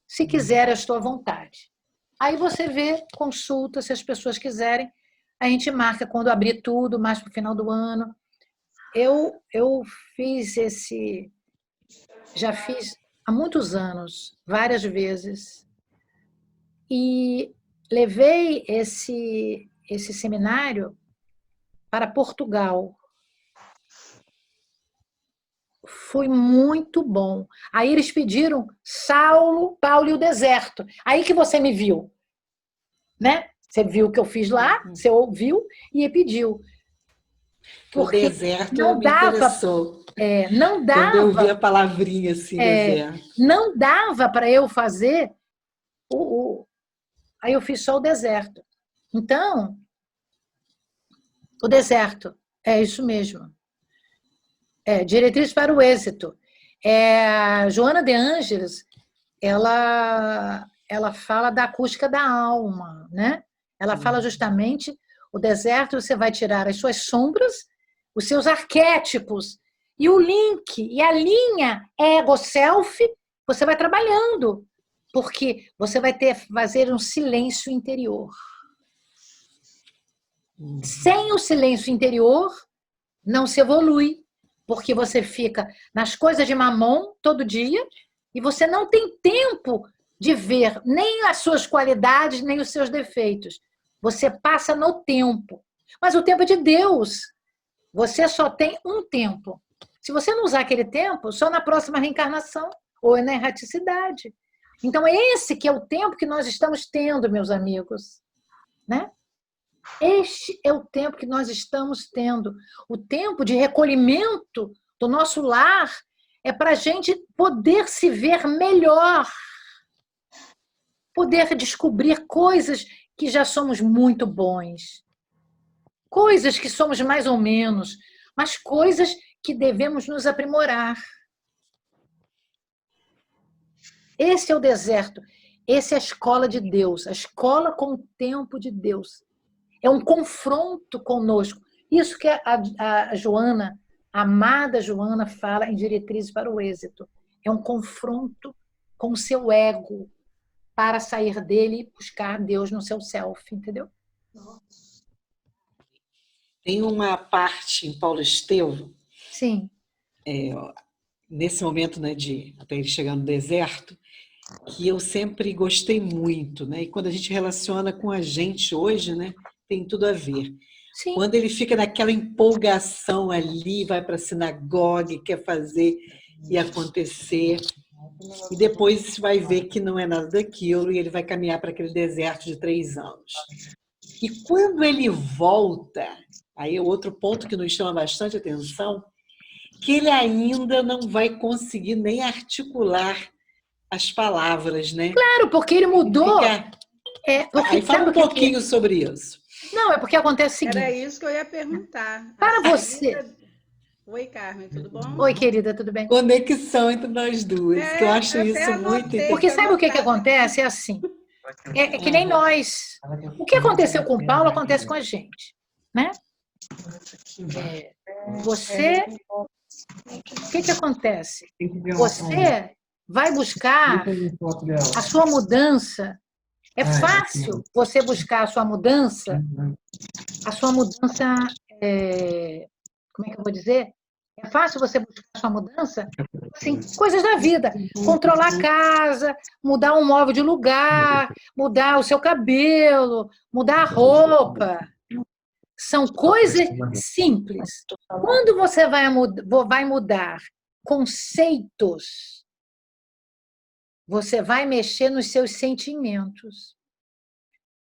Se quiser, eu estou à vontade. Aí você vê, consulta, se as pessoas quiserem, a gente marca quando abrir tudo, mais para o final do ano. Eu fiz já fiz há muitos anos, várias vezes, e levei esse seminário para Portugal. Foi muito bom. Aí eles pediram Saulo, Paulo e o deserto. Aí que você me viu, né? Você viu o que eu fiz lá, você ouviu e pediu. Porque o deserto não me dava, interessou. Não dava. Quando eu vi a palavrinha assim, deserto. Não dava para eu fazer Aí eu fiz só o deserto. Então, o deserto, é isso mesmo. Diretriz para o êxito. Joana de Ângeles, ela fala da acústica da alma, né? Ela fala justamente, o deserto você vai tirar as suas sombras, os seus arquétipos, e o link, e a linha ego-self, você vai trabalhando, porque você vai fazer um silêncio interior. Sem o silêncio interior, não se evolui, porque você fica nas coisas de mamon todo dia e você não tem tempo de ver nem as suas qualidades, nem os seus defeitos. Você passa no tempo. Mas o tempo é de Deus. Você só tem um tempo. Se você não usar aquele tempo, só na próxima reencarnação ou na erraticidade. Então, esse que é o tempo que nós estamos tendo, meus amigos, né? Este é o tempo que nós estamos tendo. O tempo de recolhimento do nosso lar é para a gente poder se ver melhor, poder descobrir coisas que já somos muito bons, coisas que somos mais ou menos, mas coisas que devemos nos aprimorar. Esse é o deserto, essa é a escola de Deus, a escola com o tempo de Deus. É um confronto conosco. Isso que a Joana, a amada Joana, fala em Diretrizes para o Êxito. É um confronto com o seu ego para sair dele e buscar Deus no seu self, entendeu? Tem uma parte em Paulo Estevam. Sim. Nesse momento, né, até ele chegar no deserto, que eu sempre gostei muito, né? E quando a gente relaciona com a gente hoje, né, tem tudo a ver. Sim. Quando ele fica naquela empolgação ali, vai para a sinagoga, quer fazer e acontecer, e depois vai ver que não é nada daquilo e ele vai caminhar para aquele deserto de 3 anos. E quando ele volta, aí é outro ponto que nos chama bastante atenção, que ele ainda não vai conseguir nem articular as palavras, né? Claro, porque ele mudou. Aí fala um pouquinho sobre isso. Não, é porque acontece o seguinte. Era isso que eu ia perguntar. Para você. Oi, Carmen, tudo bom? Oi, querida, tudo bem? Conexão entre nós duas, que eu acho isso muito interessante. Porque sabe o que acontece? É assim. É que nem nós. O que aconteceu com o Paulo acontece com a gente, né? Você... O que acontece? Você vai buscar a sua mudança. É fácil você buscar a sua mudança a sua mudança, como é que eu vou dizer? É fácil você buscar a sua mudança? Assim, coisas da vida. Controlar a casa, mudar um móvel de lugar, mudar o seu cabelo, mudar a roupa. São coisas simples. Quando você vai mudar conceitos, você vai mexer nos seus sentimentos.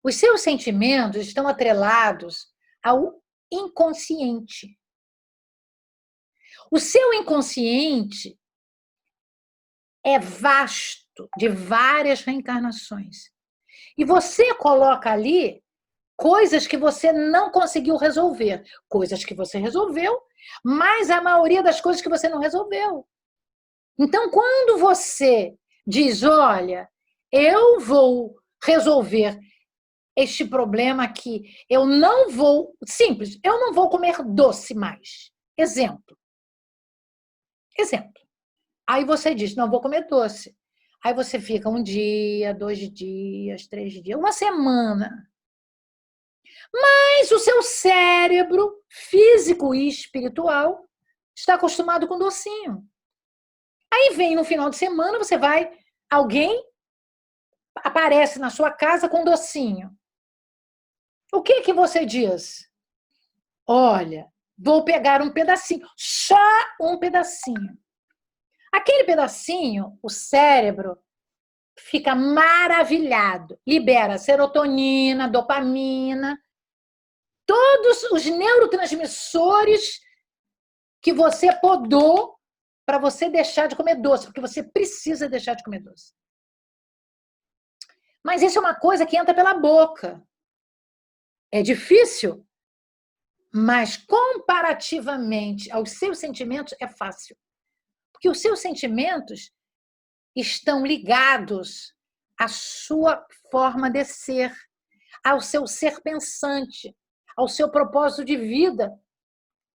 Os seus sentimentos estão atrelados ao inconsciente. O seu inconsciente é vasto, de várias reencarnações. E você coloca ali coisas que você não conseguiu resolver, coisas que você resolveu, mas a maioria das coisas que você não resolveu. Então, quando você diz, olha, eu vou resolver este problema aqui, eu não vou comer doce mais. Exemplo. Aí você diz, não vou comer doce. Aí você fica 1 dia, 2 dias, 3 dias, 1 semana. Mas o seu cérebro físico e espiritual está acostumado com docinho. Aí vem no final de semana, alguém aparece na sua casa com docinho. O que você diz? Olha, vou pegar um pedacinho, só um pedacinho. Aquele pedacinho, o cérebro fica maravilhado, libera serotonina, dopamina, todos os neurotransmissores que você podou para você deixar de comer doce, porque você precisa deixar de comer doce. Mas isso é uma coisa que entra pela boca. É difícil, mas comparativamente aos seus sentimentos é fácil. Porque os seus sentimentos estão ligados à sua forma de ser, ao seu ser pensante, ao seu propósito de vida,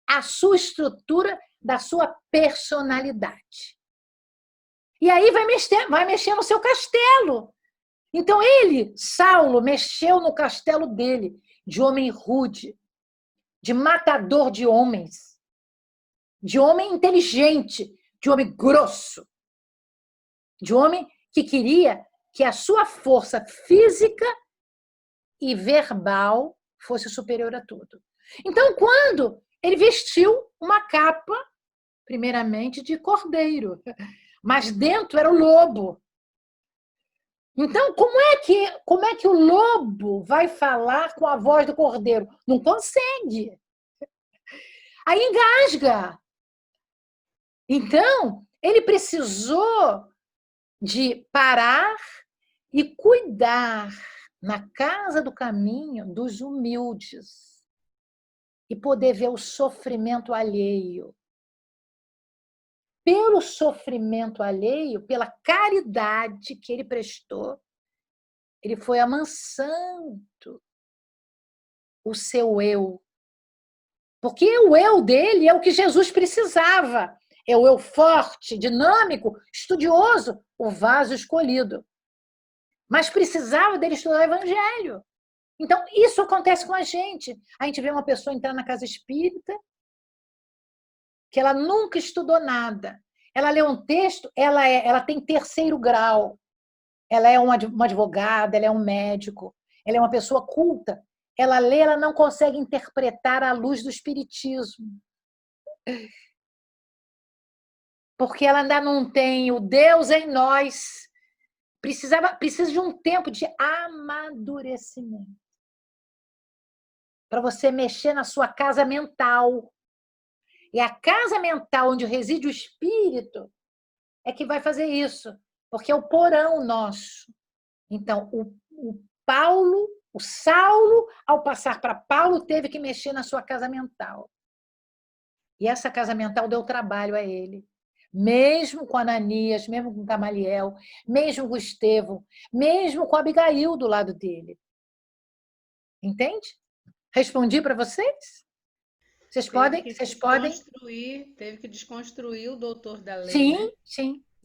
à sua estrutura da sua personalidade. E aí vai mexer no seu castelo. Então Saulo, mexeu no castelo dele, de homem rude, de matador de homens, de homem inteligente, de homem grosso, de homem que queria que a sua força física e verbal fosse superior a tudo. Então, quando ele vestiu uma capa, primeiramente de cordeiro, mas dentro era o lobo. Então, como é que o lobo vai falar com a voz do cordeiro? Não consegue. Aí engasga. Então, ele precisou de parar e cuidar na casa do caminho dos humildes e poder ver o sofrimento alheio. Pelo sofrimento alheio, pela caridade que ele prestou, ele foi amansando o seu eu. Porque o eu dele é o que Jesus precisava. É o eu forte, dinâmico, estudioso, o vaso escolhido. Mas precisava dele estudar o Evangelho. Então, isso acontece com a gente. A gente vê uma pessoa entrar na casa espírita, que ela nunca estudou nada. Ela lê um texto, ela tem 3º grau. Ela é uma advogada, ela é um médico, ela é uma pessoa culta. Ela lê, ela não consegue interpretar à luz do espiritismo. Porque ela ainda não tem o Deus em nós. Precisa de um tempo de amadurecimento. Para você mexer na sua casa mental. E a casa mental onde reside o espírito é que vai fazer isso, porque é o porão nosso. Então, o Saulo, ao passar para Paulo, teve que mexer na sua casa mental. E essa casa mental deu trabalho a ele. Mesmo com Ananias, mesmo com Gamaliel, mesmo com Estevão, mesmo com Abigail do lado dele. Entende? Respondi para vocês? Vocês podem. Teve que desconstruir o doutor da lei. Sim, né?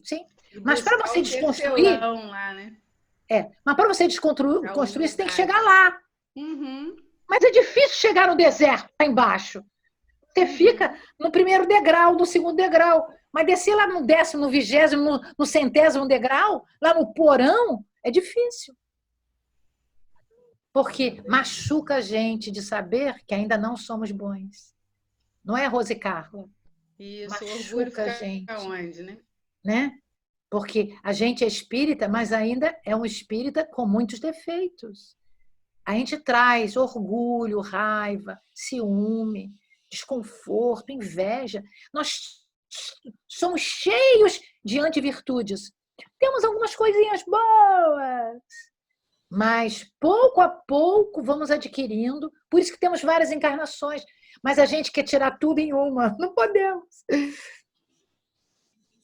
sim. Mas para você desconstruir. Lá, né? Mas para você desconstruir, você tem que chegar lá. Uhum. Mas é difícil chegar no deserto, lá embaixo. Você fica no primeiro degrau, no segundo degrau. Mas descer lá no 10º, no 20º, no 100º degrau, lá no porão, é difícil. Porque machuca a gente de saber que ainda não somos bons. Não é, Rose Carla? Isso, machuca a gente. Onde, né? Porque a gente é espírita, mas ainda é um espírita com muitos defeitos. A gente traz orgulho, raiva, ciúme, desconforto, inveja. Nós somos cheios de antivirtudes. Temos algumas coisinhas boas, mas pouco a pouco vamos adquirindo. Por isso que temos várias encarnações. Mas a gente quer tirar tudo em uma. Não podemos.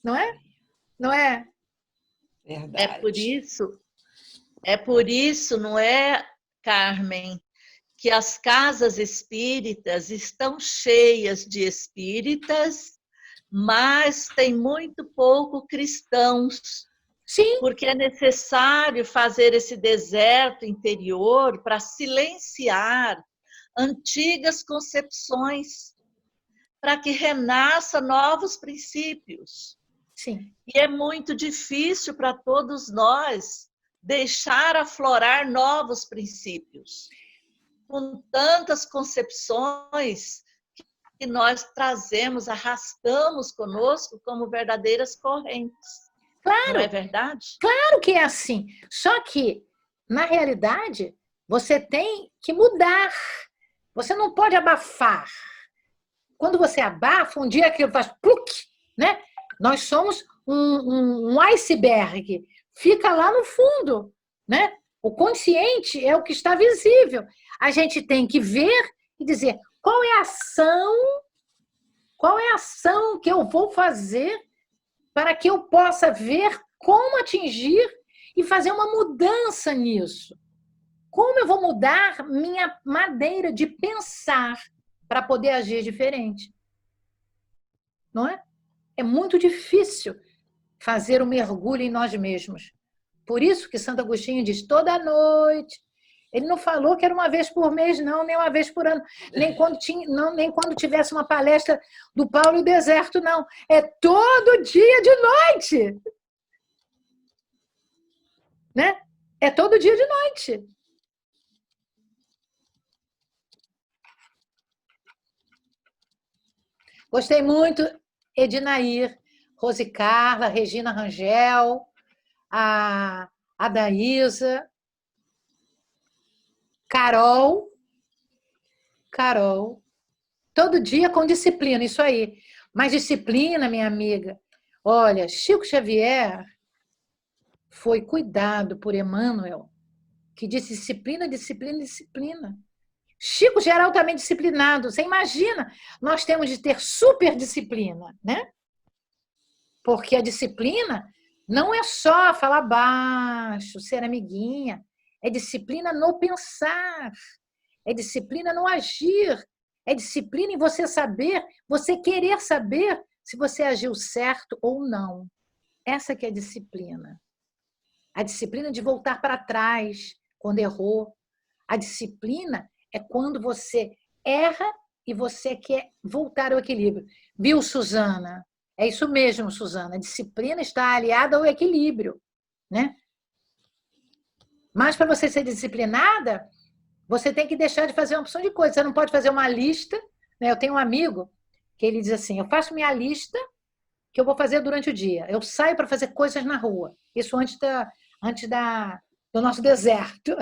Não é? Não é? Verdade. É por isso, não é, Carmen, que as casas espíritas estão cheias de espíritas, mas tem muito pouco cristãos. Sim. Porque é necessário fazer esse deserto interior para silenciar antigas concepções, para que renasça novos princípios. Sim. E é muito difícil para todos nós deixar aflorar novos princípios, com tantas concepções que nós trazemos, arrastamos conosco como verdadeiras correntes. Claro. Não é verdade? Claro que é assim. Só que, na realidade, você tem que mudar. Você não pode abafar. Quando você abafa, um dia aquilo faz pluc, né? Nós somos um iceberg. Fica lá no fundo, né? O consciente é o que está visível. A gente tem que ver e dizer qual é a ação que eu vou fazer para que eu possa ver como atingir e fazer uma mudança nisso. Como eu vou mudar minha maneira de pensar para poder agir diferente? Não é? É muito difícil fazer um mergulho em nós mesmos. Por isso que Santo Agostinho diz toda noite. Ele não falou que era uma vez por mês, não, nem uma vez por ano, nem quando tivesse uma palestra do Paulo e o Deserto, não. É todo dia de noite. Né? É todo dia de noite. Gostei muito, Edinair, Rose Carla, Regina Rangel, a Daísa, Carol, todo dia com disciplina, isso aí. Mas disciplina, minha amiga. Olha, Chico Xavier foi cuidado por Emmanuel, que disse disciplina, disciplina, disciplina. Chico já era altamente disciplinado. Você imagina, nós temos de ter super disciplina, né? Porque a disciplina não é só falar baixo, ser amiguinha. É disciplina no pensar. É disciplina no agir. É disciplina em você saber, você querer saber se você agiu certo ou não. Essa que é a disciplina. A disciplina de voltar para trás quando errou. A disciplina é quando você erra e você quer voltar ao equilíbrio. Viu, Suzana? É isso mesmo, Suzana. A disciplina está aliada ao equilíbrio, né? Mas para você ser disciplinada, você tem que deixar de fazer uma opção de coisas. Você não pode fazer uma lista, né? Eu tenho um amigo que ele diz assim, eu faço minha lista que eu vou fazer durante o dia. Eu saio para fazer coisas na rua. Isso antes do nosso deserto.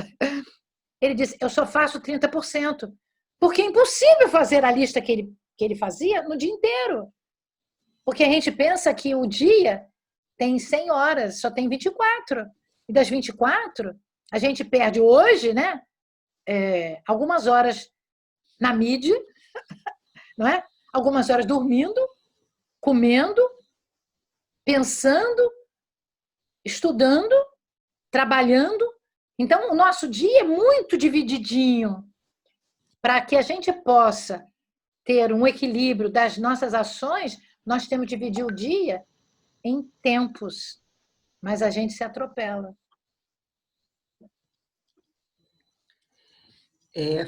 Ele disse, eu só faço 30%, porque é impossível fazer a lista que ele fazia no dia inteiro. Porque a gente pensa que o dia tem 100 horas, só tem 24. E das 24, a gente perde hoje, né? Algumas horas na mídia, não é? Algumas horas dormindo, comendo, pensando, estudando, trabalhando. Então, o nosso dia é muito divididinho para que a gente possa ter um equilíbrio das nossas ações. Nós temos que dividir o dia em tempos, mas a gente se atropela.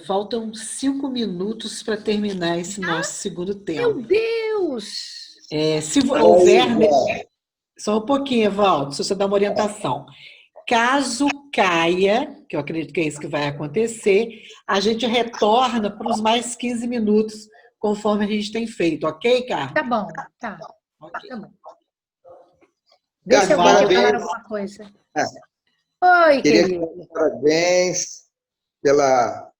Faltam 5 minutos para terminar esse nosso segundo tempo. Meu Deus! Se houver... Só um pouquinho, Evaldo, se você dar uma orientação. Caso caia, que eu acredito que é isso que vai acontecer, a gente retorna para os mais 15 minutos, conforme a gente tem feito, ok, Carla? Tá bom, tá. Okay. Tá bom. Deixa eu falar alguma coisa. Oi, querido. Parabéns pela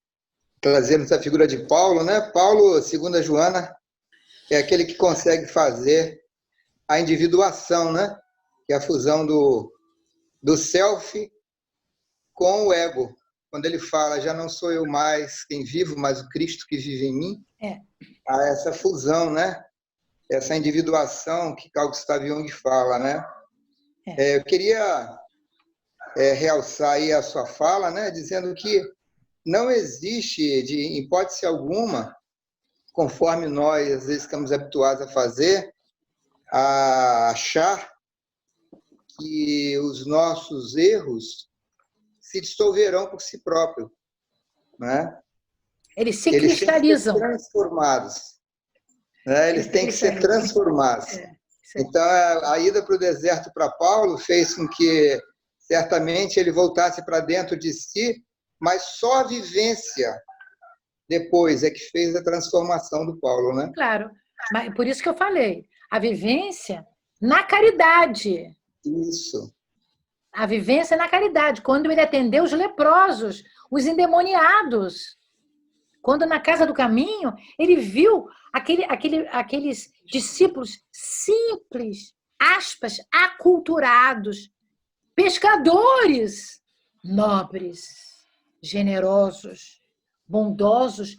trazermos a figura de Paulo, né? Paulo, segundo a Joana, é aquele que consegue fazer a individuação, né? Que é a fusão do self com o ego. Quando ele fala, já não sou eu mais quem vivo, mas o Cristo que vive em mim, há essa fusão, né? Essa individuação que Carl Gustav Jung fala, né? Eu queria realçar aí a sua fala, né? Dizendo que não existe, em hipótese alguma, conforme nós às vezes estamos habituados a fazer, a achar que os nossos erros se dissolverão por si próprios, né? Eles se cristalizam. Têm que ser transformados, né? Eles têm que ser transformados. Então, a ida para o deserto para Paulo fez com que, certamente, ele voltasse para dentro de si, mas só a vivência depois é que fez a transformação do Paulo, né? Claro, mas por isso que eu falei, a vivência na caridade. Isso. A vivência na caridade, quando ele atendeu os leprosos, os endemoniados. Quando na casa do caminho, ele viu aqueles discípulos simples, aspas, aculturados, pescadores, nobres, generosos, bondosos,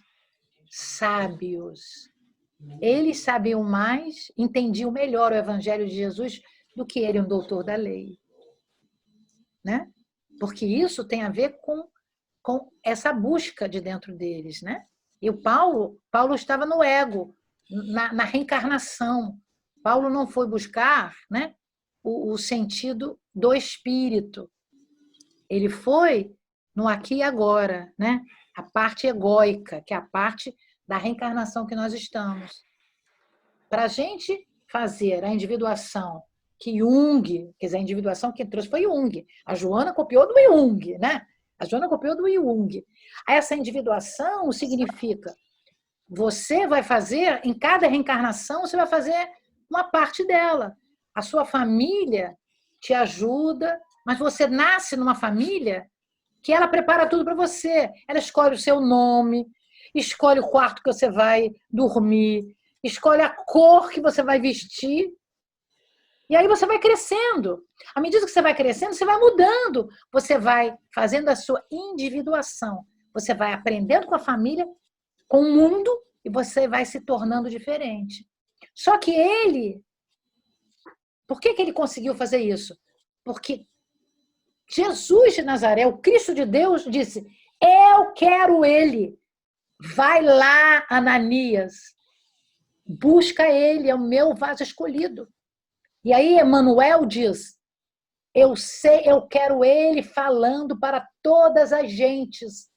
sábios. Eles sabiam mais, entendiam melhor o Evangelho de Jesus do que ele, um doutor da lei. Né? Porque isso tem a ver com essa busca de dentro deles. Né? E o Paulo estava no ego, na reencarnação. Paulo não foi buscar, né, o sentido do espírito. Ele foi no aqui e agora, né? A parte egóica, que é a parte da reencarnação que nós estamos. Para a gente fazer a individuação que Jung, quer dizer, a individuação que trouxe foi Jung. A Joana copiou do Jung, né? A Joana copiou do Jung. Essa individuação significa você vai fazer, em cada reencarnação, você vai fazer uma parte dela. A sua família te ajuda, mas você nasce numa família que ela prepara tudo para você. Ela escolhe o seu nome, escolhe o quarto que você vai dormir, escolhe a cor que você vai vestir. E aí você vai crescendo. À medida que você vai crescendo, você vai mudando. Você vai fazendo a sua individuação. Você vai aprendendo com a família, com o mundo, e você vai se tornando diferente. Só que ele... Por que ele conseguiu fazer isso? Porque Jesus de Nazaré, o Cristo de Deus, disse: eu quero ele. Vai lá, Ananias. Busca ele, é o meu vaso escolhido. E aí Emmanuel diz: eu quero ele falando para todas as gentes,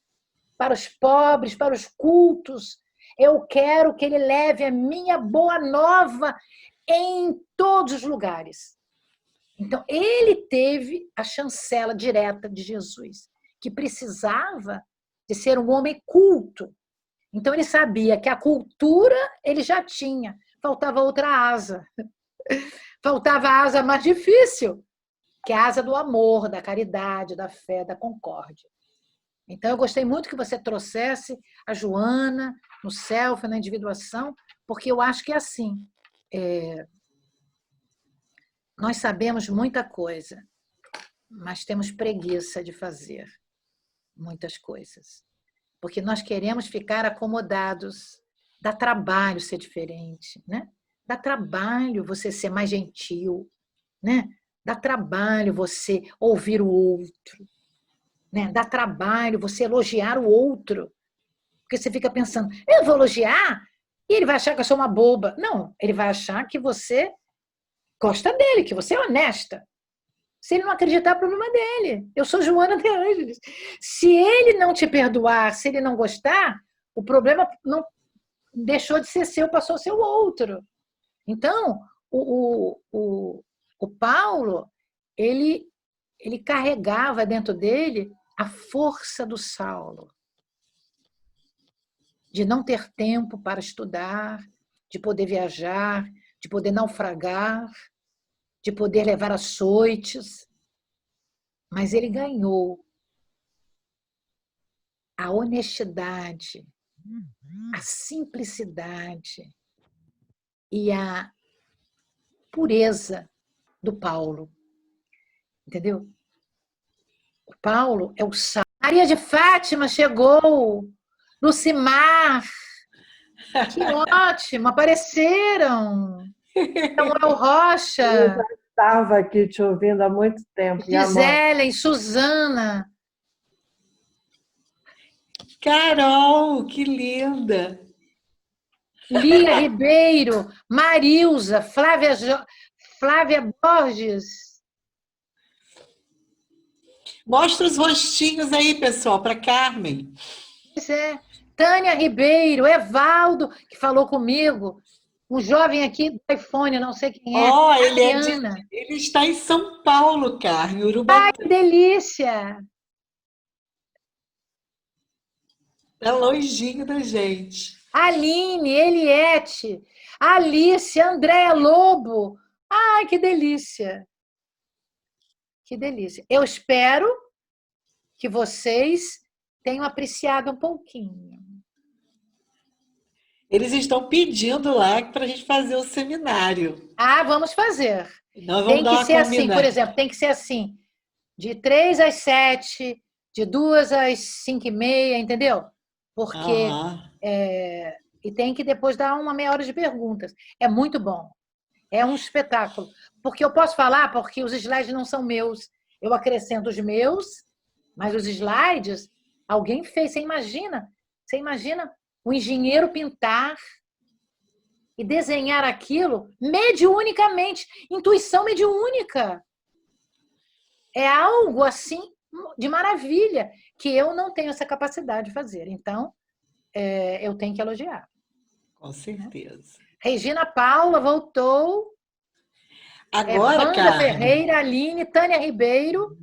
para os pobres, para os cultos. Eu quero que ele leve a minha boa nova em todos os lugares. Então, ele teve a chancela direta de Jesus, que precisava de ser um homem culto. Então, ele sabia que a cultura ele já tinha, faltava outra asa. Faltava a asa mais difícil, que é a asa do amor, da caridade, da fé, da concórdia. Então, eu gostei muito que você trouxesse a Joana no self, na individuação, porque eu acho que é assim. Nós sabemos muita coisa, mas temos preguiça de fazer muitas coisas. Porque nós queremos ficar acomodados. Dá trabalho ser diferente, né? Dá trabalho você ser mais gentil, né? Dá trabalho você ouvir o outro, né? Dá trabalho você elogiar o outro. Porque você fica pensando, eu vou elogiar e ele vai achar que eu sou uma boba. Não, ele vai achar que você gosta dele, que você é honesta. Se ele não acreditar, é problema dele. Eu sou Joana de Ângeles. Se ele não te perdoar, se ele não gostar, o problema não deixou de ser seu, passou a ser o outro. Então, o Paulo, ele carregava dentro dele a força do Saulo, de não ter tempo para estudar, de poder viajar, de poder naufragar, de poder levar açoites. Mas ele ganhou a honestidade, a simplicidade e a pureza do Paulo. Entendeu? O Paulo é o sal. Maria de Fátima chegou. Lucimar. Que ótimo, apareceram. Samuel Rocha. Eu já estava aqui te ouvindo há muito tempo. Gisele, Suzana. Carol, que linda. Lia Ribeiro, Marilza, Flávia Borges. Mostra os rostinhos aí, pessoal, para Carmen. Pois é. Tânia Ribeiro, Evaldo, que falou comigo. Um jovem aqui do iPhone, não sei quem é. Oh, ele está em São Paulo, Carmen, Urubatu. Ai, que delícia! Está longinho da gente. Aline, Eliette, Alice, Andréa Lobo. Ai, que delícia! Que delícia. Eu espero que vocês tenham apreciado um pouquinho. Eles estão pedindo lá para a gente fazer o seminário. Ah, vamos fazer. Nós vamos Tem que ser assim, por exemplo, tem que ser assim, de 3 às 7, de 2 às 5h30, entendeu? Porque e tem que depois dar uma meia hora de perguntas. É muito bom. É um espetáculo. Porque eu posso falar, porque os slides não são meus. Eu acrescento os meus, mas os slides alguém fez. Você imagina o engenheiro pintar e desenhar aquilo mediunicamente. Intuição mediúnica. É algo assim de maravilha, que eu não tenho essa capacidade de fazer. Então, eu tenho que elogiar. Com certeza. Regina Paula voltou. Agora, Wanda Ferreira, Aline, Tânia Ribeiro,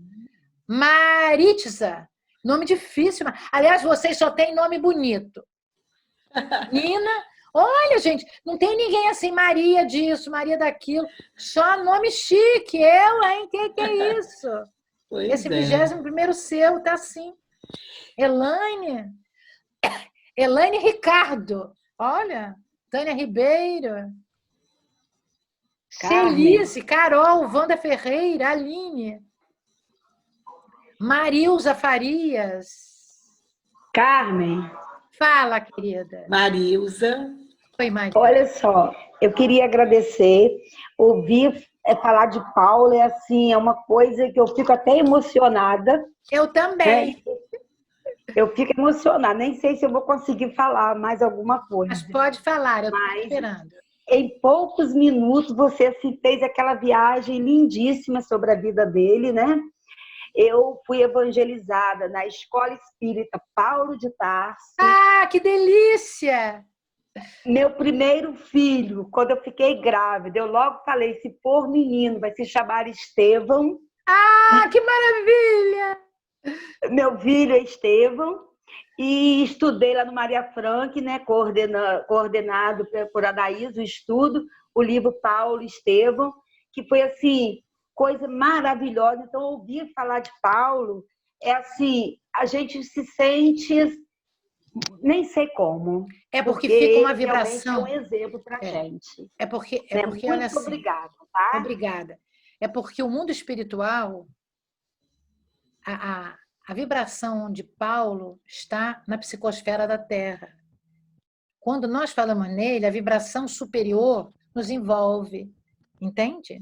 Maritza. Nome difícil. Aliás, vocês só têm nome bonito. Nina. Olha, gente, não tem ninguém assim, Maria disso, Maria daquilo. Só nome chique. Eu, hein? Que é isso? Pois esse 21º seu tá assim. Elaine Ricardo. Olha, Tânia Ribeiro. Celice, Carol, Wanda Ferreira, Aline. Marilza Farias. Carmen. Fala, querida. Marilza. Oi, Maria. Olha só, eu queria agradecer, ouvir falar de Paulo, assim, é uma coisa que eu fico até emocionada. Eu também. Né? Eu fico emocionada, nem sei se eu vou conseguir falar mais alguma coisa. Mas pode falar, eu estou esperando. Em poucos minutos você assim, fez aquela viagem lindíssima sobre a vida dele, né? Eu fui evangelizada na Escola Espírita Paulo de Tarso. Ah, que delícia! Meu primeiro filho, quando eu fiquei grávida, eu logo falei, se for menino, vai se chamar Estevão. Ah, que maravilha! Meu filho é Estevão. E estudei lá no Maria Frank, né, coordenado por Anaís, o estudo, o livro Paulo Estevão, que foi assim, coisa maravilhosa. Então, ouvir falar de Paulo, é assim, a gente se sente, nem sei como. É porque fica uma vibração. É um exemplo para a gente. É porque muito olha assim, obrigada, tá? Obrigada. É porque o mundo espiritual, a vibração de Paulo está na psicosfera da Terra. Quando nós falamos nele, a vibração superior nos envolve. Entende?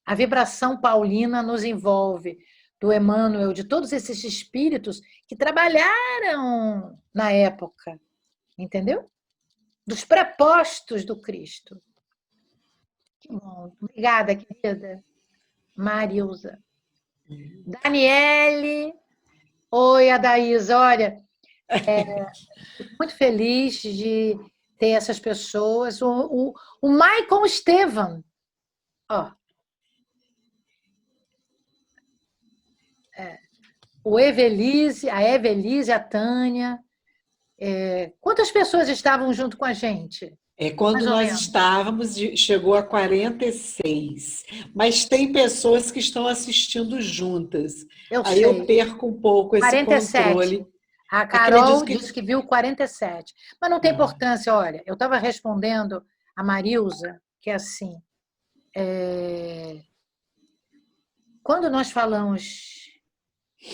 A vibração paulina nos envolve, do Emmanuel, de todos esses espíritos que trabalharam na época. Entendeu? Dos prepostos do Cristo. Que bom. Obrigada, querida Marilza. Daniele. Oi, Adaísa. Olha, fico muito feliz de ter essas pessoas. O Michael Estevam. Ó. A Evelise, a Tânia. Quantas pessoas estavam junto com a gente? Quando nós estávamos, chegou a 46. Mas tem pessoas que estão assistindo juntas. Aí eu perco um pouco esse 47. Controle. A Carol disse que viu 47. Mas não tem importância, olha. Eu estava respondendo a Marilza, que é assim. Quando nós falamos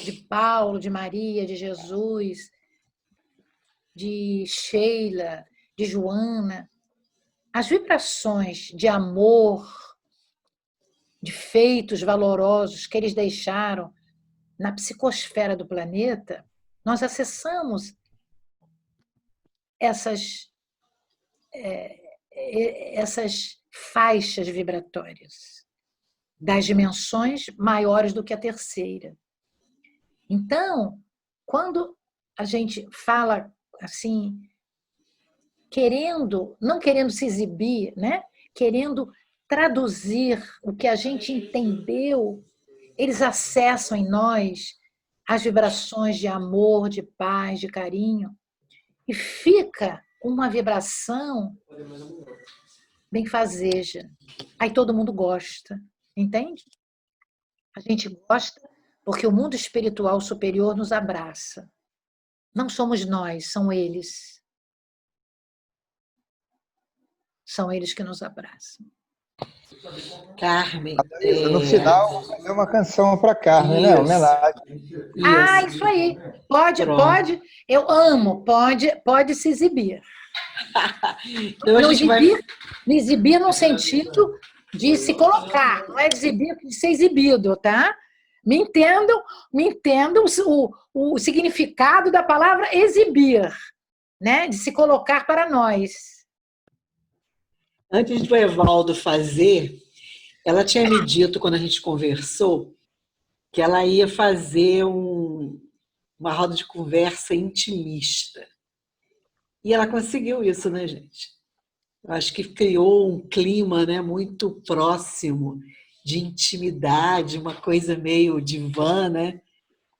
de Paulo, de Maria, de Jesus, de Sheila, de Joana, as vibrações de amor, de feitos valorosos que eles deixaram na psicosfera do planeta, nós acessamos essas faixas vibratórias das dimensões maiores do que a terceira. Então, quando a gente fala assim, não querendo se exibir, né? Querendo traduzir o que a gente entendeu, eles acessam em nós as vibrações de amor, de paz, de carinho, e fica uma vibração benfazeja. Aí todo mundo gosta, entende? A gente gosta porque o mundo espiritual superior nos abraça. Não somos nós, são eles. São eles que nos abraçam. Carmen. No final, vou fazer uma canção para Carmen, né? Homenagem. Isso aí. Pode. Eu amo. Pode se exibir. Então, exibir no sentido de se colocar. Não é exibir, de ser exibido, tá? Me entendam o significado da palavra exibir, né? De se colocar para nós. Antes do Evaldo fazer, ela tinha me dito, quando a gente conversou, que ela ia fazer uma roda de conversa intimista. E ela conseguiu isso, né, gente? Eu acho que criou um clima, né, muito próximo, de intimidade, uma coisa meio divã, né?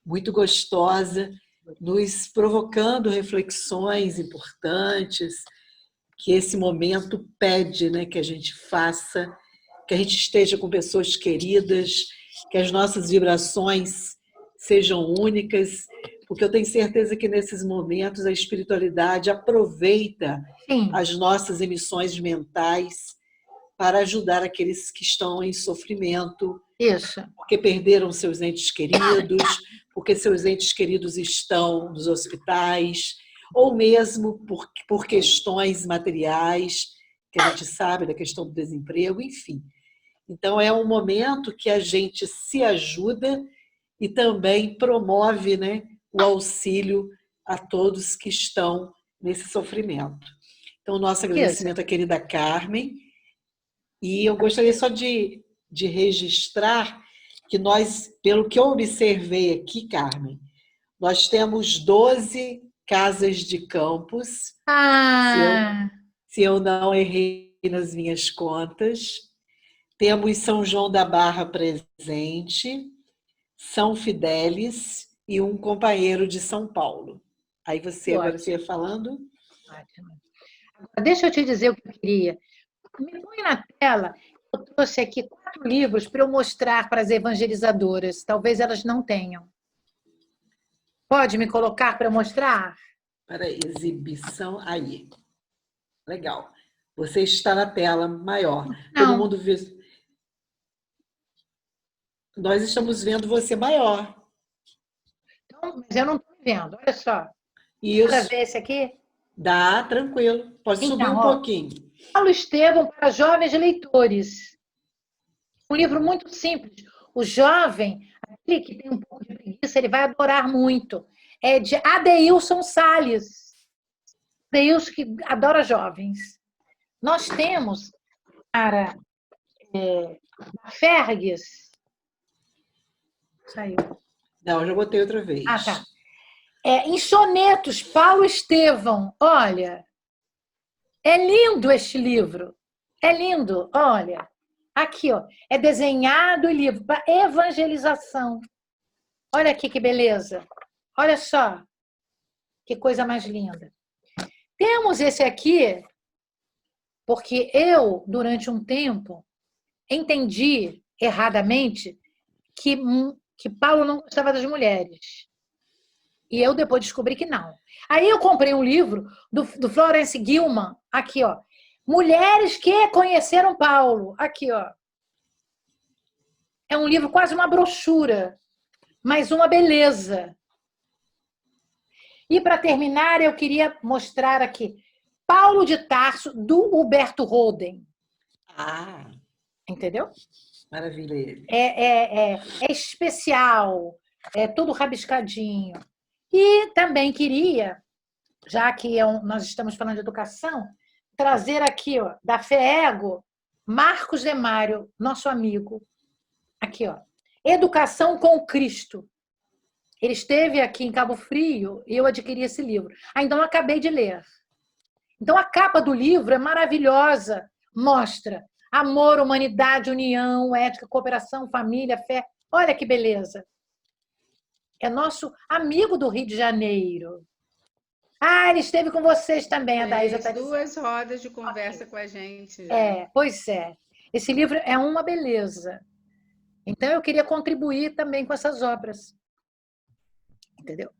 Muito gostosa, nos provocando reflexões importantes, que esse momento pede, né, que a gente faça, que a gente esteja com pessoas queridas, que as nossas vibrações sejam únicas, porque eu tenho certeza que nesses momentos a espiritualidade aproveita as nossas emissões mentais para ajudar aqueles que estão em sofrimento, porque perderam seus entes queridos, porque seus entes queridos estão nos hospitais, ou mesmo por questões materiais, que a gente sabe da questão do desemprego, enfim. Então, é um momento que a gente se ajuda e também promove, né, o auxílio a todos que estão nesse sofrimento. Então, nosso agradecimento à querida Carmen. E eu gostaria só de registrar que nós, pelo que eu observei aqui, Carmen, nós temos 12 casas de campus, se eu não errei nas minhas contas. Temos São João da Barra presente, São Fidélis e um companheiro de São Paulo. Aí agora você ia falando. Deixa eu te dizer o que eu queria. Me põe na tela, eu trouxe aqui 4 livros para eu mostrar para as evangelizadoras. Talvez elas não tenham. Pode me colocar para mostrar? Para exibição, aí. Legal. Você está na tela maior. Não. Todo mundo vê. Nós estamos vendo você maior. Então, mas eu não estou vendo, olha só. Isso. Para ver esse aqui? Dá, tranquilo. Pode subir um pouquinho. Paulo Estevam para jovens leitores. Um livro muito simples. O jovem, aquele que tem um pouco de preguiça, ele vai adorar muito. É de Adeilson Salles. Adeilson que adora jovens. Nós temos para Fergues. Saiu. Não, já botei outra vez. Ah, tá. Em sonetos, Paulo Estevão. Olha, é lindo este livro. É lindo, olha. Aqui, ó, é desenhado o livro para evangelização. Olha aqui que beleza. Olha só. Que coisa mais linda. Temos esse aqui, porque eu, durante um tempo, entendi erradamente que Paulo não gostava das mulheres. E eu depois descobri que não. Aí eu comprei um livro do Florence Gilman, aqui, ó. Mulheres que conheceram Paulo. Aqui, ó. É um livro quase uma brochura, mas uma beleza. E para terminar, eu queria mostrar aqui Paulo de Tarso, do Huberto Holden. Ah, entendeu? Maravilha ele. É especial, é todo rabiscadinho. E também queria, já que nós estamos falando de educação, trazer aqui, ó, da FEEGO, Marcos Demário, nosso amigo. Aqui, ó. Educação com Cristo. Ele esteve aqui em Cabo Frio e eu adquiri esse livro. Então, eu acabei de ler. Então, a capa do livro é maravilhosa. Mostra amor, humanidade, união, ética, cooperação, família, fé. Olha que beleza. É nosso amigo do Rio de Janeiro. Ah, ele esteve com vocês também, a Daísa. Fez 2 rodas de conversa com a gente. Pois é. Esse livro é uma beleza. Então, eu queria contribuir também com essas obras. Entendeu?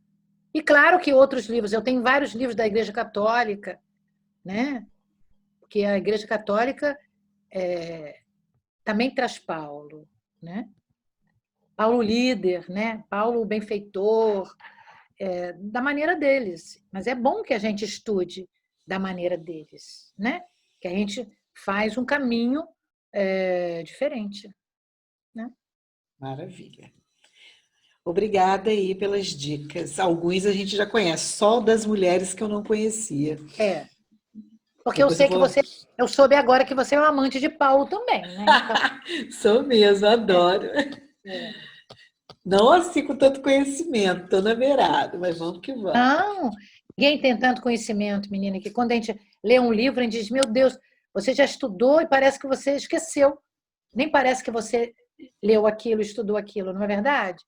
E claro que outros livros. Eu tenho vários livros da Igreja Católica, né? Porque a Igreja Católica também traz Paulo, né? Paulo líder, né? Paulo benfeitor, da maneira deles. Mas é bom que a gente estude da maneira deles, né? Que a gente faz um caminho diferente, né? Maravilha. Obrigada aí pelas dicas. Alguns a gente já conhece, só das mulheres que eu não conhecia. Porque eu sei que eu soube agora que você é um amante de Paulo também, né? Então... Sou mesmo, adoro. Não assim com tanto conhecimento, estou na beirada, mas vamos que vamos. Não, ninguém tem tanto conhecimento, menina, que quando a gente lê um livro, a gente diz, meu Deus, você já estudou e parece que você esqueceu. Nem parece que você leu aquilo, estudou aquilo, não é verdade?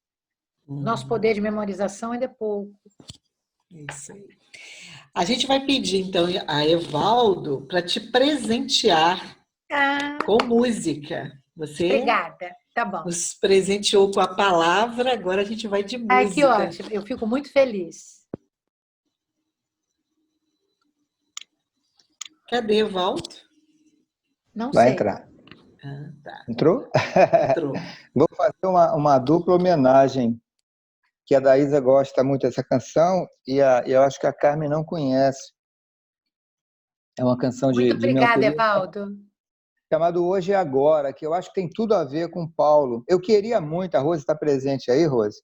Nosso poder de memorização é pouco. Isso aí. A gente vai pedir, então, a Evaldo para te presentear com música. Você Obrigada, tá bom. Nos presenteou com a palavra, agora a gente vai de música. Ai, que ótimo, eu fico muito feliz. Cadê Evaldo? Não vai sei. Entrar. Tá. Entrou? Entrou. Vou fazer uma dupla homenagem, que a Daísa gosta muito dessa canção e eu acho que a Carmen não conhece. É uma canção de obrigada, Evaldo. Chamado Hoje e Agora, que eu acho que tem tudo a ver com Paulo. Eu queria muito, a Rose está presente aí, Rose,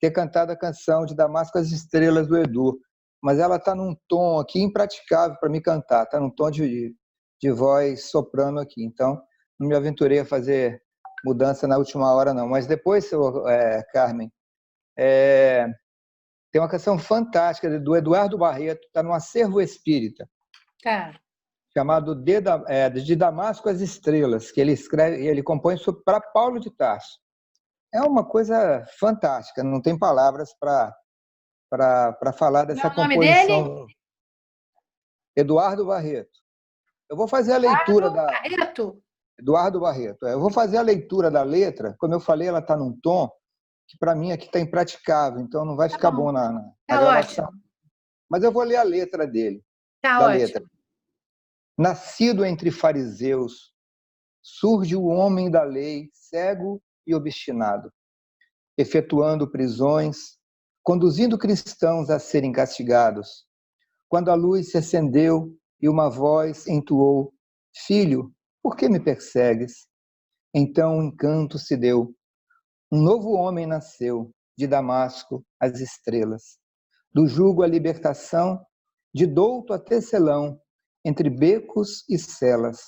ter cantado a canção de Damasco as Estrelas do Edu, mas ela está num tom aqui impraticável para me cantar, está num tom de voz soprano aqui, então não me aventurei a fazer mudança na última hora não, mas depois, Carmen, tem uma canção fantástica do Eduardo Barreto, está no Acervo Espírita, chamado de Damasco às Estrelas, que ele escreve, ele compõe para Paulo de Tarso. É uma coisa fantástica, não tem palavras para falar dessa composição. Nome dele? Eduardo Barreto. Eu vou fazer a leitura Eduardo Barreto. Eu vou fazer a leitura da letra, como eu falei, ela está num tom que para mim aqui está impraticável, então não vai ficar bom na gravação. Ótimo. Mas eu vou ler a letra dele. Ótimo. Nascido entre fariseus, surge o homem da lei, cego e obstinado, efetuando prisões, conduzindo cristãos a serem castigados. Quando a luz se acendeu e uma voz entoou: Filho, por que me persegues? Então um encanto se deu. Um novo homem nasceu, de Damasco às estrelas. Do jugo à libertação, de douto a tecelão, entre becos e celas.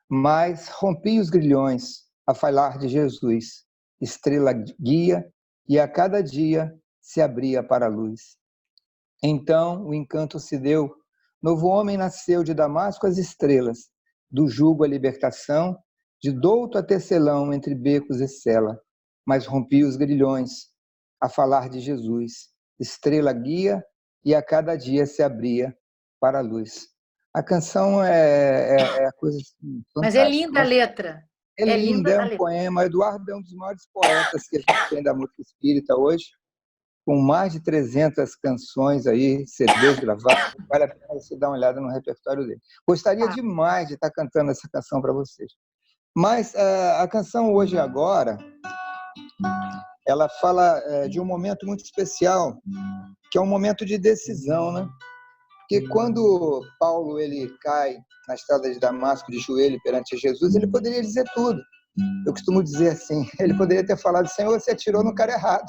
Mas rompi os grilhões a falar de Jesus, estrela guia, e a cada dia se abria para a luz. Então o encanto se deu, novo homem nasceu de Damasco as estrelas, do jugo a libertação, de douto a tecelão entre becos e cela. Mas rompi os grilhões a falar de Jesus, estrela guia, e a cada dia se abria para a luz. A canção é coisa assim, fantástica. Mas é linda a letra. É linda, é um poema. Eduardo é um dos maiores poetas que a gente tem da música espírita hoje, com mais de 300 canções aí, CDs gravados. Vale a pena você dar uma olhada no repertório dele. Gostaria demais de estar cantando essa canção para vocês. Mas a canção Hoje e Agora, ela fala de um momento muito especial, que é um momento de decisão, né? Porque quando Paulo ele cai na estrada de Damasco de joelho perante Jesus, ele poderia dizer tudo. Eu costumo dizer assim, ele poderia ter falado: Senhor, você atirou no cara errado.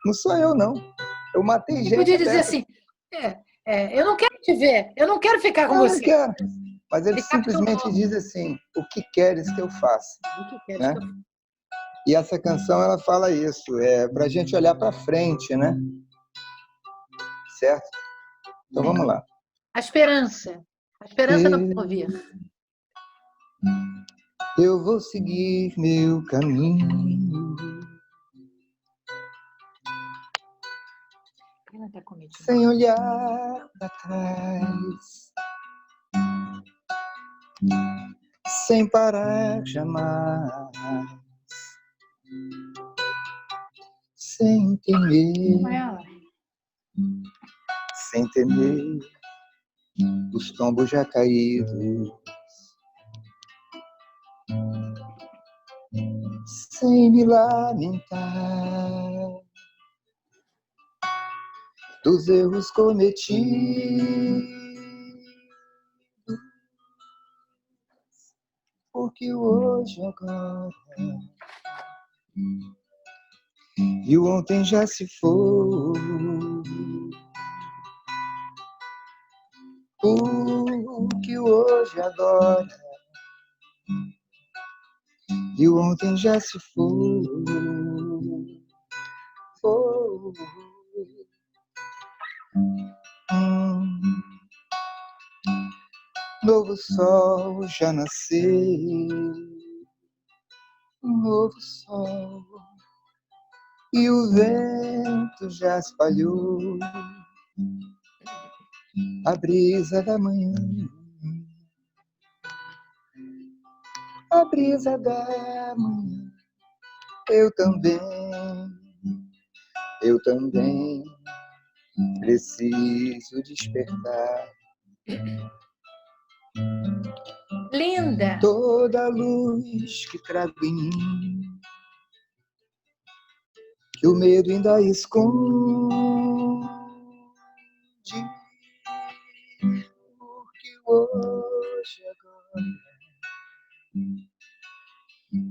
Não sou eu, não. Eu matei gente. Ele podia dizer assim, eu não quero te ver, eu não quero ficar com você. Não quero. Mas ele simplesmente diz assim: o que queres que eu faça? O que queres né? que eu faça? E essa canção, ela fala isso, para a gente olhar para frente, né? Certo? Então vamos lá. A esperança no porvir. Eu vou seguir meu caminho, sem olhar para trás, sem parar jamais, sem temer os tombos já caídos, sem me lamentar dos erros cometidos, porque o hoje agora e o ontem já se foi. Porque o hoje agora e o ontem já se foi. Novo sol já nasceu, novo sol, e o vento já espalhou a brisa da manhã, a brisa da manhã. Eu também preciso despertar. Linda! Toda a luz que trago em mim, que o medo ainda esconde, porque hoje agora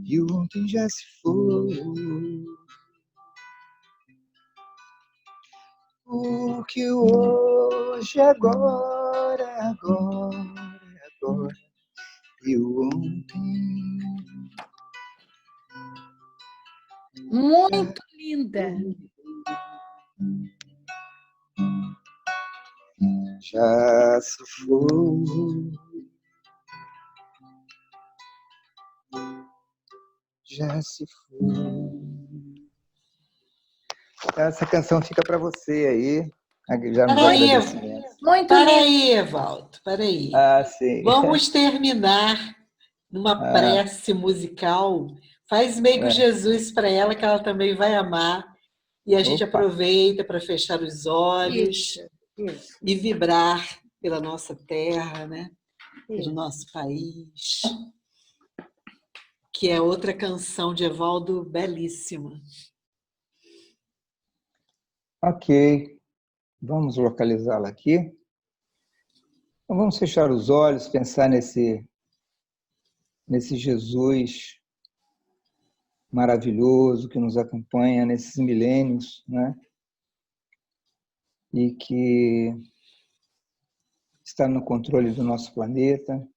e o ontem já se foi. Porque hoje agora e o ontem. Muito linda. Já se foi. Já se foi. Essa canção fica para você aí. Já me Peraí, Evaldo, peraí. Sim. Vamos terminar numa prece musical. Faz meio que Jesus para ela, que ela também vai amar. E a gente aproveita para fechar os olhos e vibrar pela nossa terra, né? Pelo nosso país. Que é outra canção de Evaldo belíssima. Ok. Vamos localizá-la aqui. Então, vamos fechar os olhos, pensar nesse Jesus maravilhoso que nos acompanha nesses milênios, né? E que está no controle do nosso planeta,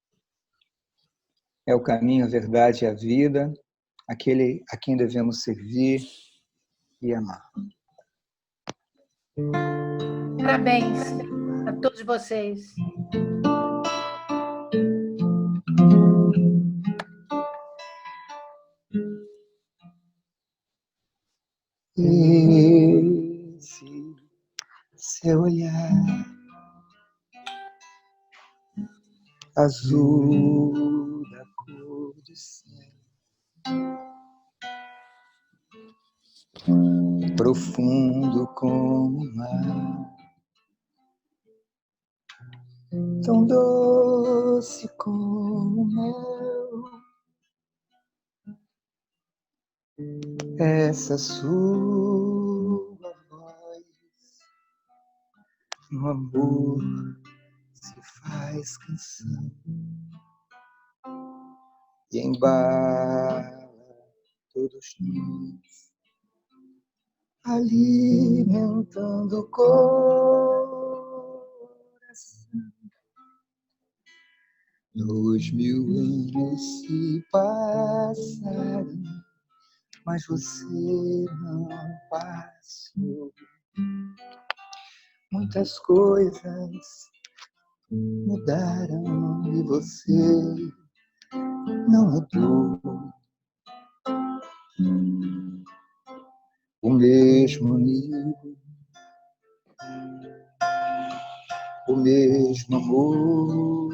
é o caminho, a verdade e a vida, aquele a quem devemos servir e amar. Parabéns a todos vocês. Esse seu olhar azul da cor do céu, profundo como o mar, tão doce como mel. Essa sua voz no amor se faz canção e embala todos nós, alimentando o coração. 2000 anos se passaram, mas você não passou. Muitas coisas mudaram e você não mudou. O mesmo amigo, o mesmo amor.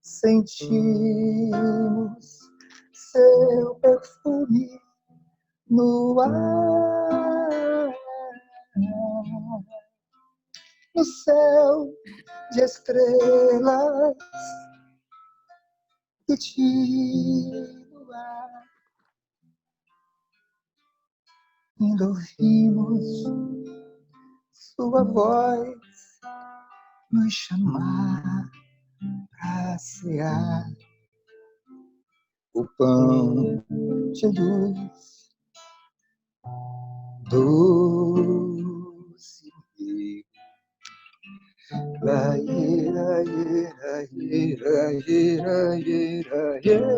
Sentimos seu perfume no ar, no céu de estrelas continuar. Ainda ouvimos sua voz nos chamar pra cear o pão de luz doce amigo. La ira, ira, ira, ira, ira, ira.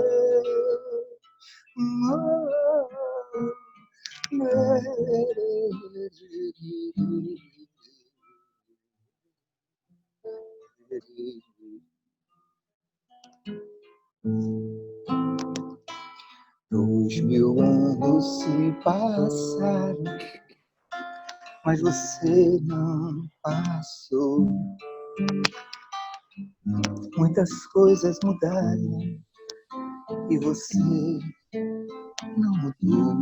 Os 1000 anos se passaram, mas você não passou. Muitas coisas mudaram e você não mudou.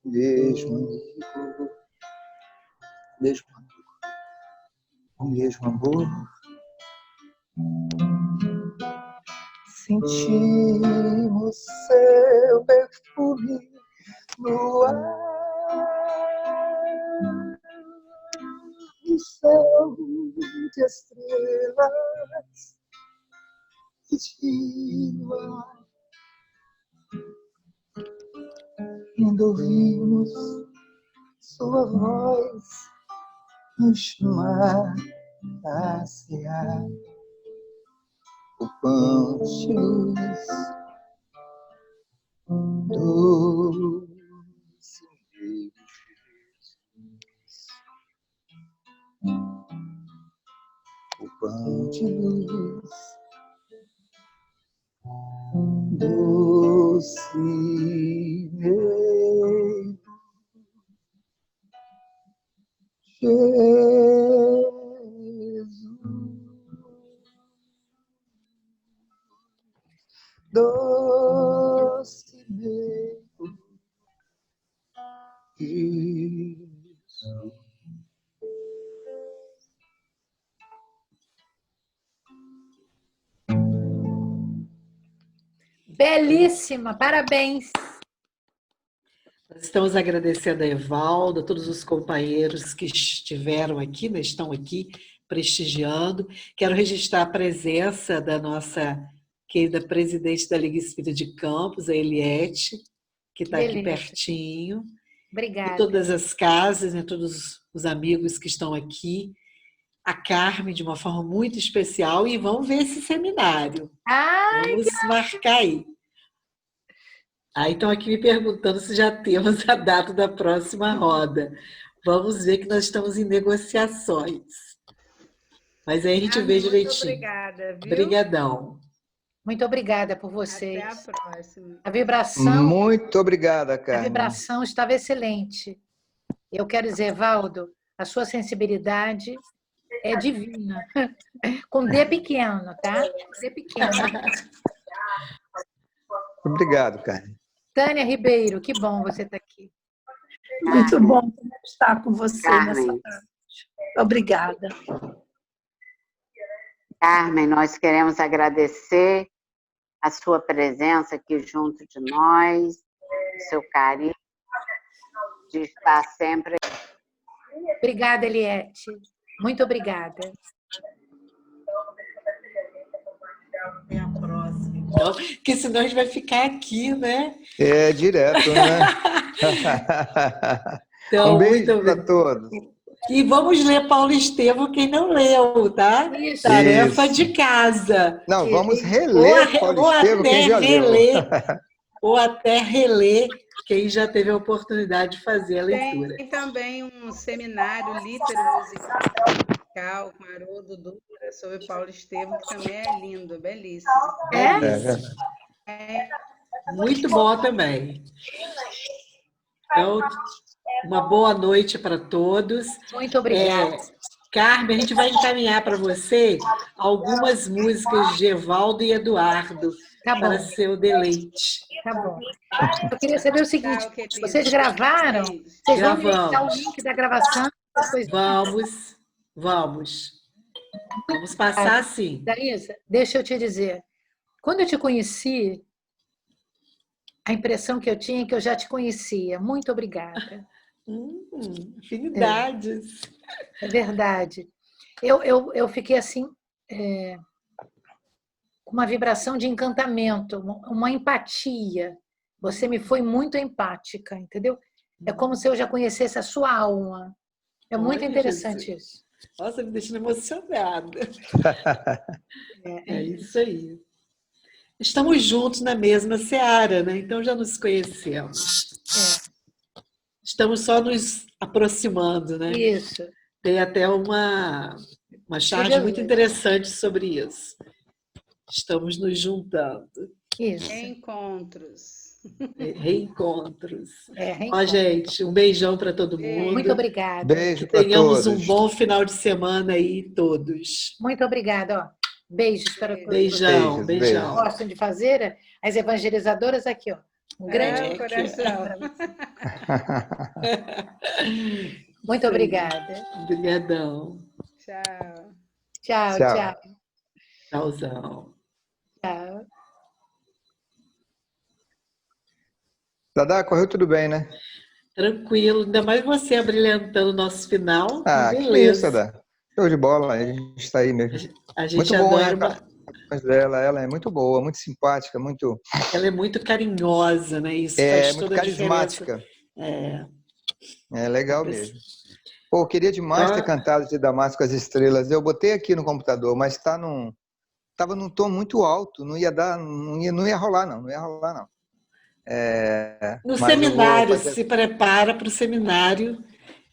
Mesmo amigo, mesmo amigo, o mesmo amor. Sentimos seu perfume no ar, no céu de estrelas continuar. Ainda ouvimos sua voz nos chamar a cear o pão de luz doce de Jesus. O pão de luz doce mesmo. Jesus, doce mesmo. Jesus. Belíssima, parabéns. Nós estamos agradecendo a Evaldo, a todos os companheiros que estiveram aqui, né, estão aqui prestigiando. Quero registrar a presença da nossa querida presidente da Liga Espírita de Campos, a Eliette, que está aqui pertinho. Obrigada. E todas as casas, né, todos os amigos que estão aqui. a Carmen de uma forma muito especial e vamos ver esse seminário. Vamos marcar aí. Aí estão aqui me perguntando se já temos a data da próxima roda. Vamos ver que nós estamos em negociações. Mas aí a gente vê direitinho. Muito obrigada, viu? Obrigadão. Muito obrigada por vocês. Até a próxima. A vibração... Muito obrigada, Carmen. A vibração estava excelente. Eu quero dizer, Valdo, a sua sensibilidade é divina. Com D pequeno, tá? D pequeno. Obrigado, Carmen. Tânia Ribeiro, que bom você estar aqui. Muito bom estar com você Carmen. nessa tarde. Obrigada. Carmen, nós queremos agradecer a sua presença aqui junto de nós, o seu carinho, de estar sempre. Obrigada, Eliette. Muito obrigada. Até a próxima. Então, porque senão a gente vai ficar aqui, né? É, direto, né? Então, um beijo para todos. E vamos ler Paulo Estevam, quem não leu, tá? Isso. Tarefa de casa. Não, vamos reler Paulo Estevam, quem já leu. Ou até reler quem já teve a oportunidade de fazer a leitura. Tem também um seminário musical com Haroldo Dutra sobre Paulo Estevam, que também é lindo, belíssimo. É? Muito bom também. Então, uma boa noite para todos. Muito obrigada. Carmen, a gente vai encaminhar para você algumas músicas de Evaldo e Eduardo para seu deleite. Tá bom. Eu queria saber o seguinte, vocês gravaram? Vocês vão me deixar o link da gravação? Vamos passar sim. Daísa, deixa eu te dizer. Quando eu te conheci, a impressão que eu tinha é que eu já te conhecia. Muito obrigada. Afinidades. É verdade. Eu fiquei assim, com uma vibração de encantamento, uma empatia. Você me foi muito empática, entendeu? É como se eu já conhecesse a sua alma. É muito interessante isso. Nossa, me deixando emocionada. É isso aí. Estamos juntos na mesma seara, né? Então já nos conhecemos. Estamos só nos aproximando, né? Isso. Tem até uma charge muito interessante sobre isso. Estamos nos juntando. Isso. Reencontros. Reencontros. Reencontros. Ó, gente, um beijão para todo mundo. Muito obrigada. Beijo para todos. Tenhamos um bom final de semana aí, todos. Muito obrigada. Ó. Beijos para todos. Beijão. Gostam de fazer as evangelizadoras aqui, ó. Um grande coração. Muito obrigada. Obrigadão. Tchau. Tchauzão. Tchau. Dadá, correu tudo bem, né? Tranquilo. Ainda mais você abrilhantando o nosso final. Que isso, Dadá. Show de bola. A gente está aí mesmo. A gente muito bom, adora. Ela é muito boa, muito simpática, muito... Ela é muito carinhosa, né? Isso faz muito carismática. É legal mesmo. Pô, eu queria demais ter cantado de Damasco as Estrelas. Eu botei aqui no computador, mas estava num tom muito alto. Não ia rolar, não. No seminário, se prepara para o seminário.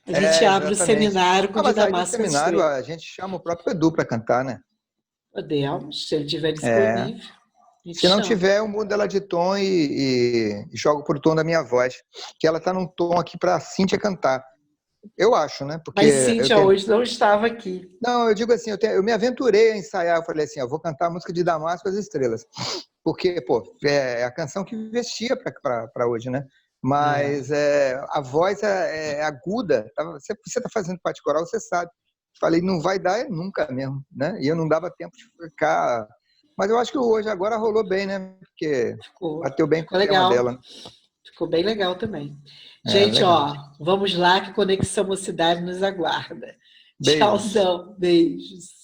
A gente abre o seminário com o Damasco. No seminário, a gente chama o próprio Edu para cantar, né? Podemos, se ele estiver disponível. Se não tiver, eu mudo ela de tom e jogo pro tom da minha voz. Que ela está num tom aqui para a Cíntia cantar. Eu acho, né? Porque mas Cíntia hoje não estava aqui. Não, eu digo assim, eu me aventurei a ensaiar. Eu falei assim, eu vou cantar a música de Damasco as Estrelas. Porque, pô, é a canção que vestia para hoje, né? Mas a voz é aguda. Você está fazendo parte coral, você sabe. Falei, não vai dar nunca mesmo, né? E eu não dava tempo de ficar... Mas eu acho que hoje, agora rolou bem, né? Porque bateu bem com o tema dela. Ficou bem legal também. Gente, legal. Vamos lá que Conexão Mocidade nos aguarda. Beijos. Tchauzão, beijos.